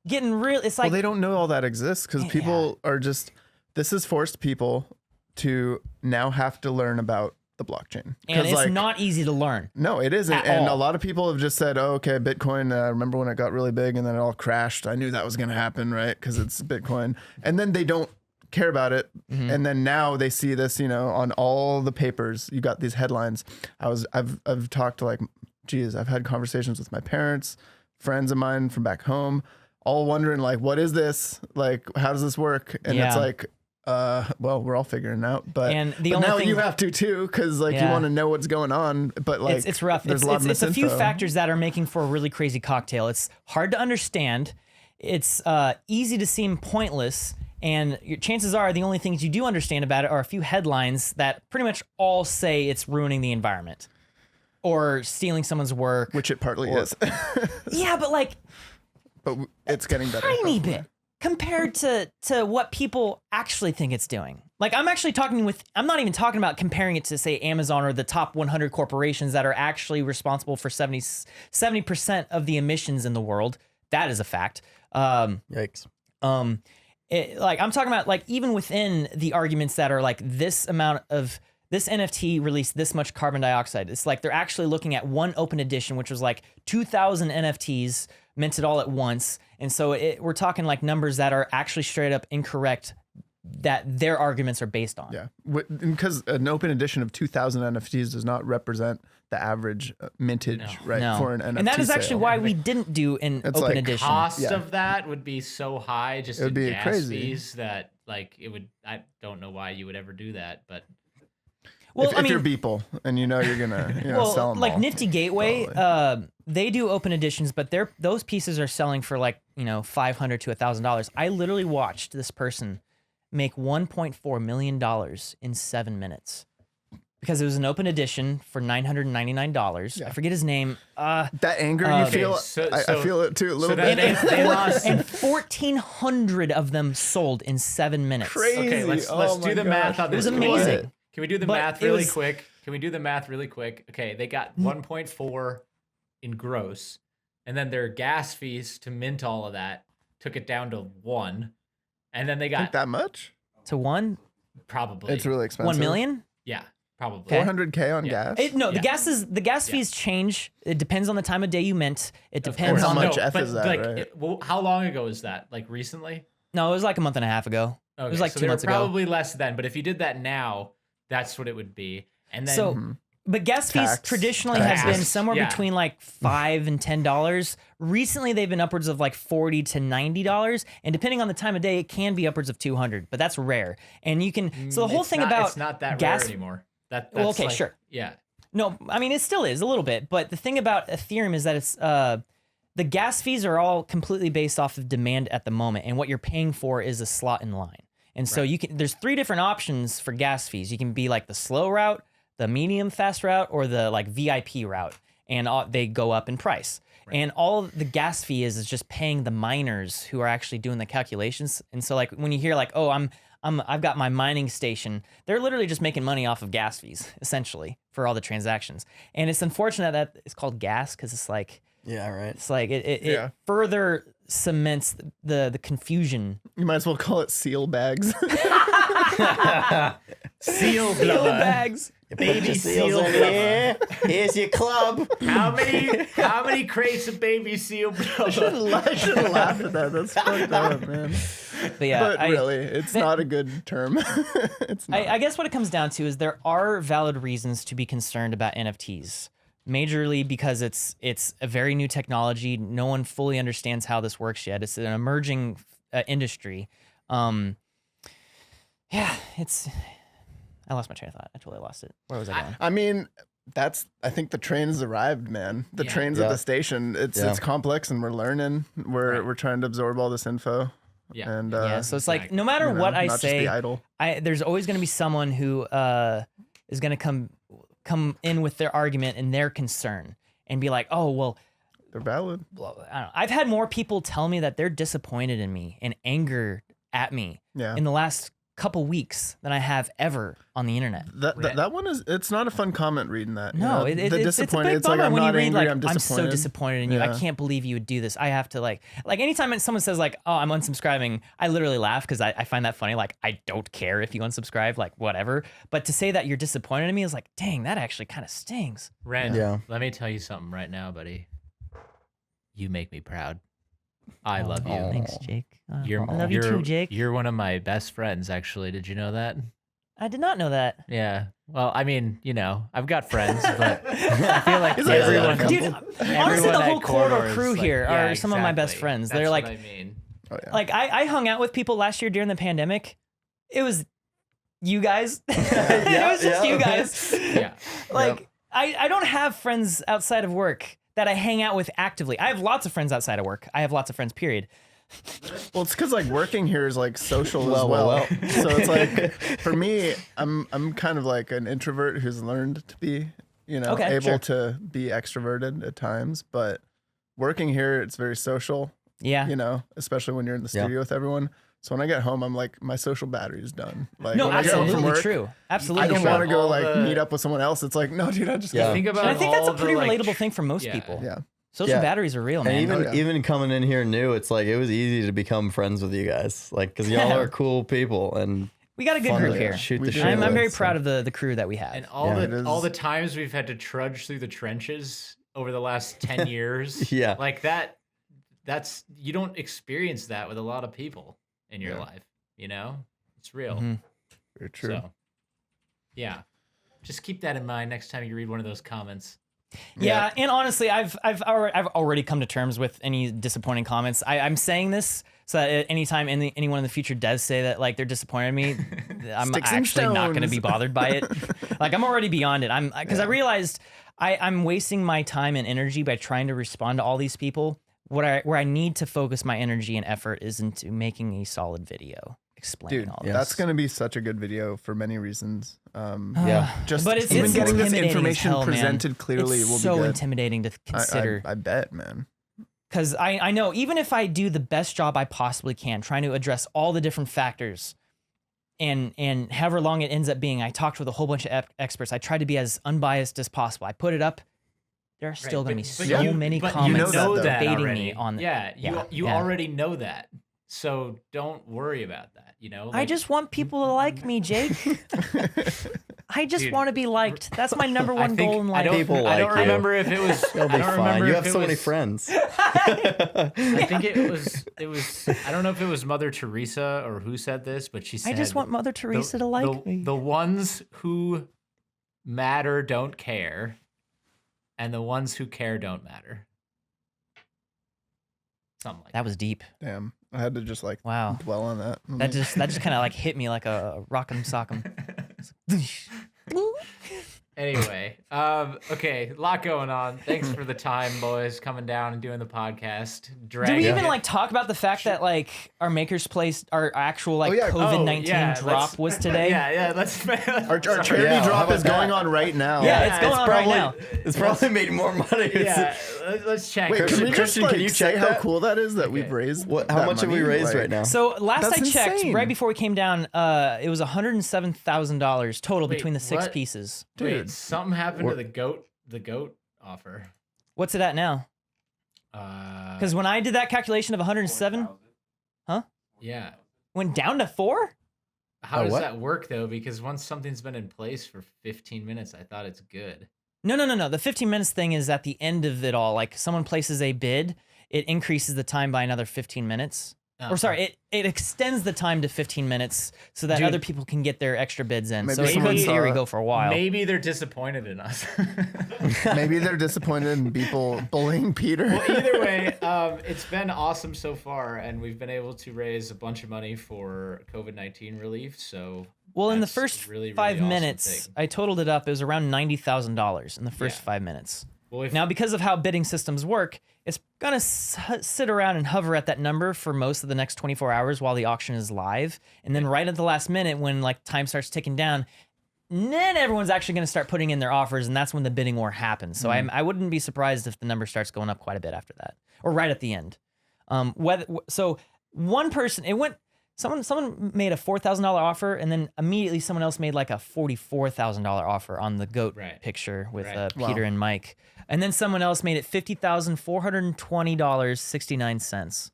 getting real. It's like, well, they don't know all that exists because people are just, this has forced people to now have to learn about the blockchain. And it's like, not easy to learn. No, it isn't. And a lot of people have just said, oh, okay, Bitcoin, remember when it got really big and then it all crashed? I knew that was going to happen, right? Because it's Bitcoin. And then they don't care about it. And then now they see this, you know, on all the papers. You got these headlines. I've talked to like, geez, I've had conversations with my parents, friends of mine from back home, all wondering like, what is this? Like, how does this work? And it's like, well, we're all figuring it out, but now you have to too, because like you want to know what's going on. But like, it's rough. It's a few factors that are making for a really crazy cocktail. It's hard to understand. It's easy to seem pointless. And your chances are the only things you do understand about it are a few headlines that pretty much all say it's ruining the environment or stealing someone's work. Which it partly is. Yeah, but like, but it's getting better. Tiny bit compared to what people actually think it's doing. Like, I'm not even talking about comparing it to, say, Amazon or the top 100 corporations that are actually responsible for 70% of the emissions in the world. That is a fact. Yikes. Like, I'm talking about like even within the arguments that are like this amount of this NFT released this much carbon dioxide. It's like they're actually looking at one open edition, which was like 2,000 NFTs minted all at once. And so we're talking like numbers that are actually straight up incorrect that their arguments are based on. Yeah, because an open edition of 2,000 NFTs does not represent the average mintage, right? For an NFT and that is actually sale. why we didn't do an open like edition. Cost of that would be so high, just it would be gas crazy fees, that like it would. I don't know why you would ever do that, but well, if you're Beeple and you know you're gonna sell them like all, Nifty Gateway, they do open editions, but those pieces are selling for like $500 to $1,000. I literally watched this person make $1.4 million in 7 minutes. because it was an open edition for $999. Yeah. I forget his name. That anger you feel, I feel it too a little bit. They lost. And 1,400 of them sold in 7 minutes. Crazy. Okay, let's do the math on this. It was amazing. Can we do the But math it really was- quick? Can we do the math really quick? Okay, they got 1.4 in gross, and then their gas fees to mint all of that took it down to 1, and then they Think got that much? To one? probably It's really expensive. 1 million? yeah, probably. 400K on Yeah. gas. No, Yeah. the gas fees change. It depends on the time of day you mint. It Of depends course. on How much No, F but, is that, like, right? well, how long ago was that? Like recently? No, it was like a month and a half ago. Okay, It was like so 2 months they were ago. probably less then, but if you did that now, that's what it would be. And then So, but gas fees Tax. traditionally Tax. have been somewhere Yeah. between like $5 and $10. Recently, they've been upwards of like $40 to $90, and depending on the time of day, it can be upwards of $200. But that's rare. And you can. So the whole it's thing not, about it's not that gas. rare anymore. That's Well, okay, like- sure. Yeah. No, I mean it still is a little bit. But the thing about Ethereum is that it's the gas fees are all completely based off of demand at the moment, and what you're paying for is a slot in line. And so you can. There's 3 different options for gas fees. You can be like the slow route, the medium fast route, or the like VIP route, and they go up in price. And all the gas fee is just paying the miners who are actually doing the calculations. And so like when you hear like, oh, I've got my mining station, they're literally just making money off of gas fees essentially for all the transactions. And it's unfortunate that it's called gas because it's like it's like it further cements the confusion. You might as well call it seal bags. Seal Seal bags. baby seal blubber. here. Here's your club. How many crates of baby seal blubber? I should have laughed at that. That's fucked up, man. But yeah, But really, it's not a good term. It's not. I guess what it comes down to is there are valid reasons to be concerned about NFTs. Majorly because it's a very new technology. No one fully understands how this works yet. It's an emerging industry. I lost my train of thought. I totally lost it. Where was I going? I mean, I think the train has arrived, man. The train's at the station. It's complex, and we're learning. We're trying to absorb all this info. Yeah. And So it's like no matter what I not say, just be idle. there's always going to be someone who is going to come in with their argument and their concern and be like, oh well. They're valid. Well, I don't know. I've had more people tell me that they're disappointed in me and angered at me in the last couple weeks than I have ever on the internet. That one it's not a fun comment reading that. No, you know? it's a big It's like bummer I'm when you not read angry. like I'm disappointed. so disappointed in you. Yeah. I can't believe you would do this. I have to like anytime someone says like, oh, I'm unsubscribing, I literally laugh because I find that funny. Like I don't care if you unsubscribe, like whatever. But to say that you're disappointed in me is like, dang, that actually kind of stings. Wren, let me tell you something right now, buddy. You make me proud. I love you. Thanks, Jake. I You're love you too, Jake. You're one of my best friends, actually. Did you know that? I did not know that. Yeah. Well, I mean, I've got friends, but I feel like everyone. Dude, honestly, the whole corridor crew here yeah, are some of my best exactly. friends. That's They're like, what I mean. Oh, yeah. like I hung out with people last year during the pandemic. It was you guys. It was just you guys. Yeah. Like I don't have friends outside of work that I hang out with actively. I have lots of friends outside of work. I have lots of friends, period. Well, it's because like working here is like social as well. So it's like for me, I'm kind of like an introvert who's learned to be, able to be extroverted at times. But working here, it's very social. Yeah. Especially when you're in the studio with everyone. So when I get home, I'm like, my social battery is done. Like, No, when I get home from absolutely work, true. Absolutely I don't true. want to go all like the- meet up with someone else. It's like, no, dude, I just Yeah. Think about And I think that's a all the, pretty like, relatable thing for most yeah. people. Yeah. Social Yeah. batteries are real, man. And even coming in here new, it's like it was easy to become friends with you guys, like because y'all are cool people and we got a good fun group to here. shoot We the do. shit I'm with, very so. proud of the crew that we have. And it all is. the times we've had to trudge through the trenches over the last 10 years. Yeah. Like that's you don't experience that with a lot of people in your life, It's real. Mhm. Very true. So, yeah. Just keep that in mind next time you read one of those comments. Yeah, and honestly, I've already come to terms with any disappointing comments. I'm saying this so that anytime anyone in the future does say that like they're disappointed in me, I'm Sticks and actually not going to stones. be bothered by it. Like I'm already beyond it. Because I realized I'm wasting my time and energy by trying to respond to all these people. Where I need to focus my energy and effort is into making a solid video. explaining all this. That's going to be such a good video for many reasons. Just but it's even getting this intimidating information as hell, presented man. clearly it's will so be good. intimidating to consider. I bet, man. Because I know even if I do the best job I possibly can, trying to address all the different factors, and however long it ends up being, I talked with a whole bunch of experts. I tried to be as unbiased as possible. I put it up. There are still going to be so many comments debating me on that. You already know that. So don't worry about that, you know? I just want people to like me, Jake. I just want to be liked. That's my number one goal in life. People I don't like you. remember if it was. You'll be fine. You have so many friends. I think it was. I don't know if it was Mother Teresa or who said this, but she said, I just want Mother Teresa to like me. The ones who matter don't care, and the ones who care don't matter. Something like that. Was deep. Damn. I had to just dwell on that. That just kind of like hit me like a rock'em sock'em. Anyway, okay, a lot going on. Thanks for the time, boys, coming down and doing the podcast. Do we even like talk about the fact that like our Maker's Place, our actual like COVID-19 drop was today? Yeah. Let's our charity drop is going on right now. Yeah, it's going on right now. It's probably made more money. Yeah, let's check. Wait, Christian, can you check how cool that is that we've raised? How much have we raised right now? So last I checked, insane. right before we came down, it was $107,000 total between the 6 pieces. Dude, something happened to the goat offer. What's it at now? Because when I did that calculation of 107, yeah, went down to 4. How does that work though? Because once something's been in place for 15 minutes, I thought it's good. No. The 15 minutes thing is at the end of it all. Like someone places a bid, it increases the time by another 15 minutes. Or sorry, it extends the time to 15 minutes so that other people can get their extra bids in. So it could, in theory, go for a while. Maybe they're disappointed in us. Maybe they're disappointed in people bullying Peter. Well, either way, it's been awesome so far, and we've been able to raise a bunch of money for COVID-19 relief. So, in the first really 5 awesome minutes, thing. I totaled it up. It was around $90,000 in the first 5 minutes. Well, now, because of how bidding systems work, it's going to sit around and hover at that number for most of the next 24 hours while the auction is live. And then right at the last minute, when like time starts ticking down, then everyone's actually going to start putting in their offers, and that's when the bidding war happens. So I wouldn't be surprised if the number starts going up quite a bit after that, or right at the end. So one person, someone made a $4,000 offer, and then immediately someone else made like a $44,000 offer on the goat picture with Peter and Mike. And then someone else made it $50,420.69.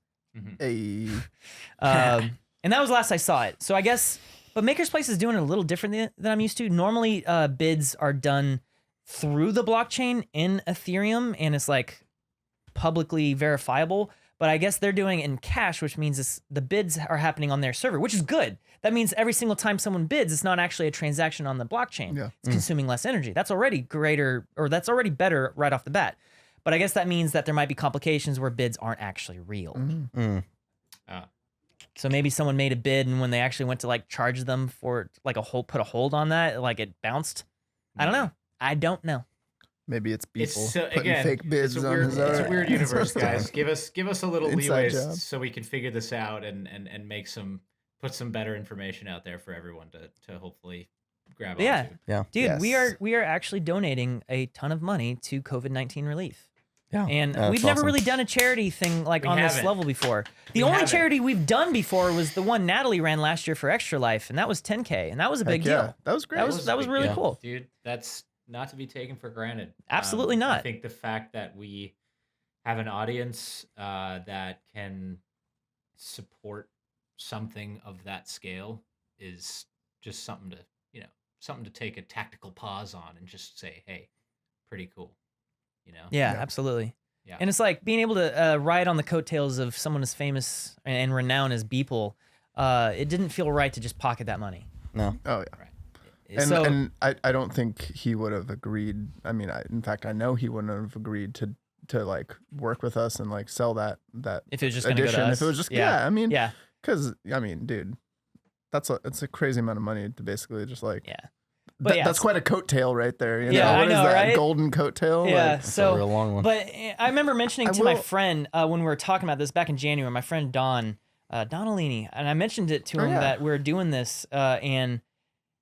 Hey. And that was last I saw it. So I guess, but Maker's Place is doing it a little different than I'm used to. Normally, bids are done through the blockchain in Ethereum, and it's like publicly verifiable. But I guess they're doing it in cash, which means the bids are happening on their server, which is good. That means every single time someone bids, it's not actually a transaction on the blockchain. Yeah. It's consuming less energy. That's already greater, or that's already better right off the bat. But I guess that means that there might be complications where bids aren't actually real. So maybe someone made a bid, and when they actually went to like charge them for like put a hold on that, like it bounced. I don't know. I don't know. Maybe it's people putting again, fake bids it's on his It's a weird universe, guys. Give us a little leeway so we can figure this out and put some better information out there for everyone to hopefully grab onto. Yeah. Dude, Yes. we are actually donating a ton of money to COVID-19 relief. Yeah. And we've never really done a charity thing like on this level before. The only charity we've done before was the one Natalie ran last year for Extra Life, and that was $10K, and that was a big deal. That was great. That was really cool. Dude, that's not to be taken for granted. Absolutely not. I think the fact that we have an audience that can support something of that scale is just something to take a tactical pause on and just say, hey, pretty cool. Yeah, absolutely. Yeah. And it's like being able to ride on the coattails of someone as famous and renowned as Beeple. It didn't feel right to just pocket that money. No. Oh, yeah. Right. And I don't think he would have agreed. I mean, in fact, I know he wouldn't have agreed to like work with us and like sell that if it was just going to go to us. If it was just because dude, it's a crazy amount of money to basically just like But that's quite a coattail right there. You know? Yeah, What I know, is that? right? Golden coattail? Yeah, Like, so a real long one. But I remember mentioning to my friend when we were talking about this back in January. My friend Don, Donalini, and I mentioned it to him that we're doing this, and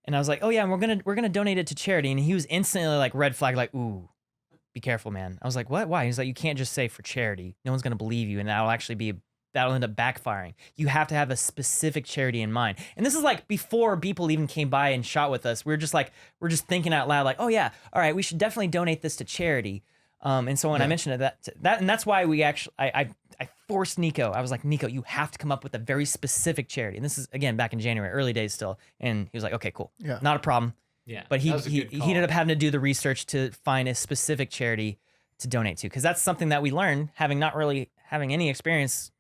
I was like, oh yeah, and we're gonna donate it to charity, and he was instantly like red flag, like, ooh, be careful, man. I was like, what? Why? He's like, you can't just say for charity. No one's gonna believe you, and that'll end up backfiring. You have to have a specific charity in mind. And this is like before people even came by and shot with us. We're just thinking out loud, like, oh yeah, all right, we should definitely donate this to charity. And so when I mentioned that, and that's why I forced Nico. I was like, Nico, you have to come up with a very specific charity. And this is again back in January, early days still. And he was like, okay, cool, not a problem. Yeah, but he ended up having to do the research to find a specific charity to donate to, because that's something that we learned not really having any experience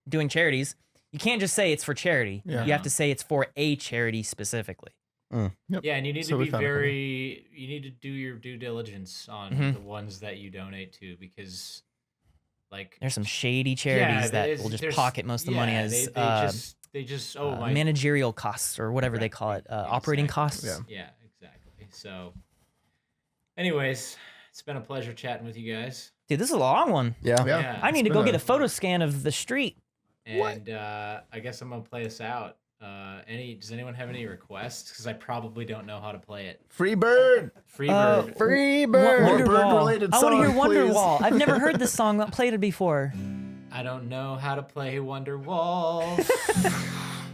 doing charities. You can't just say it's for charity. You have to say it's for a charity specifically. Yeah, and you need to be you need to do your due diligence on the ones that you donate to, because like there's some shady charities that will just pocket most of the money as they just managerial costs or whatever they call it, operating costs. Yeah, exactly. So anyways, it's been a pleasure chatting with you guys. Dude, this is a long one. Yeah. I need to go get a photo scan of the street. And I guess I'm gonna play us out. Does anyone have any requests? Because I probably don't know how to play it. Free bird. Free bird. More Wonderwall. bird-related I want to hear song, please. Wonderwall. I've never heard this song played it before. I don't know how to play Wonderwall,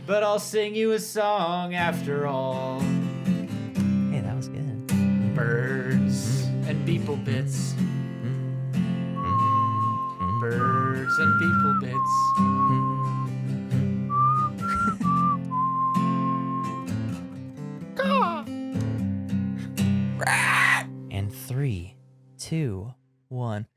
but I'll sing you a song after all. Hey, that was good. Birds and people bits. Birds and people bits. And 3, 2, 1.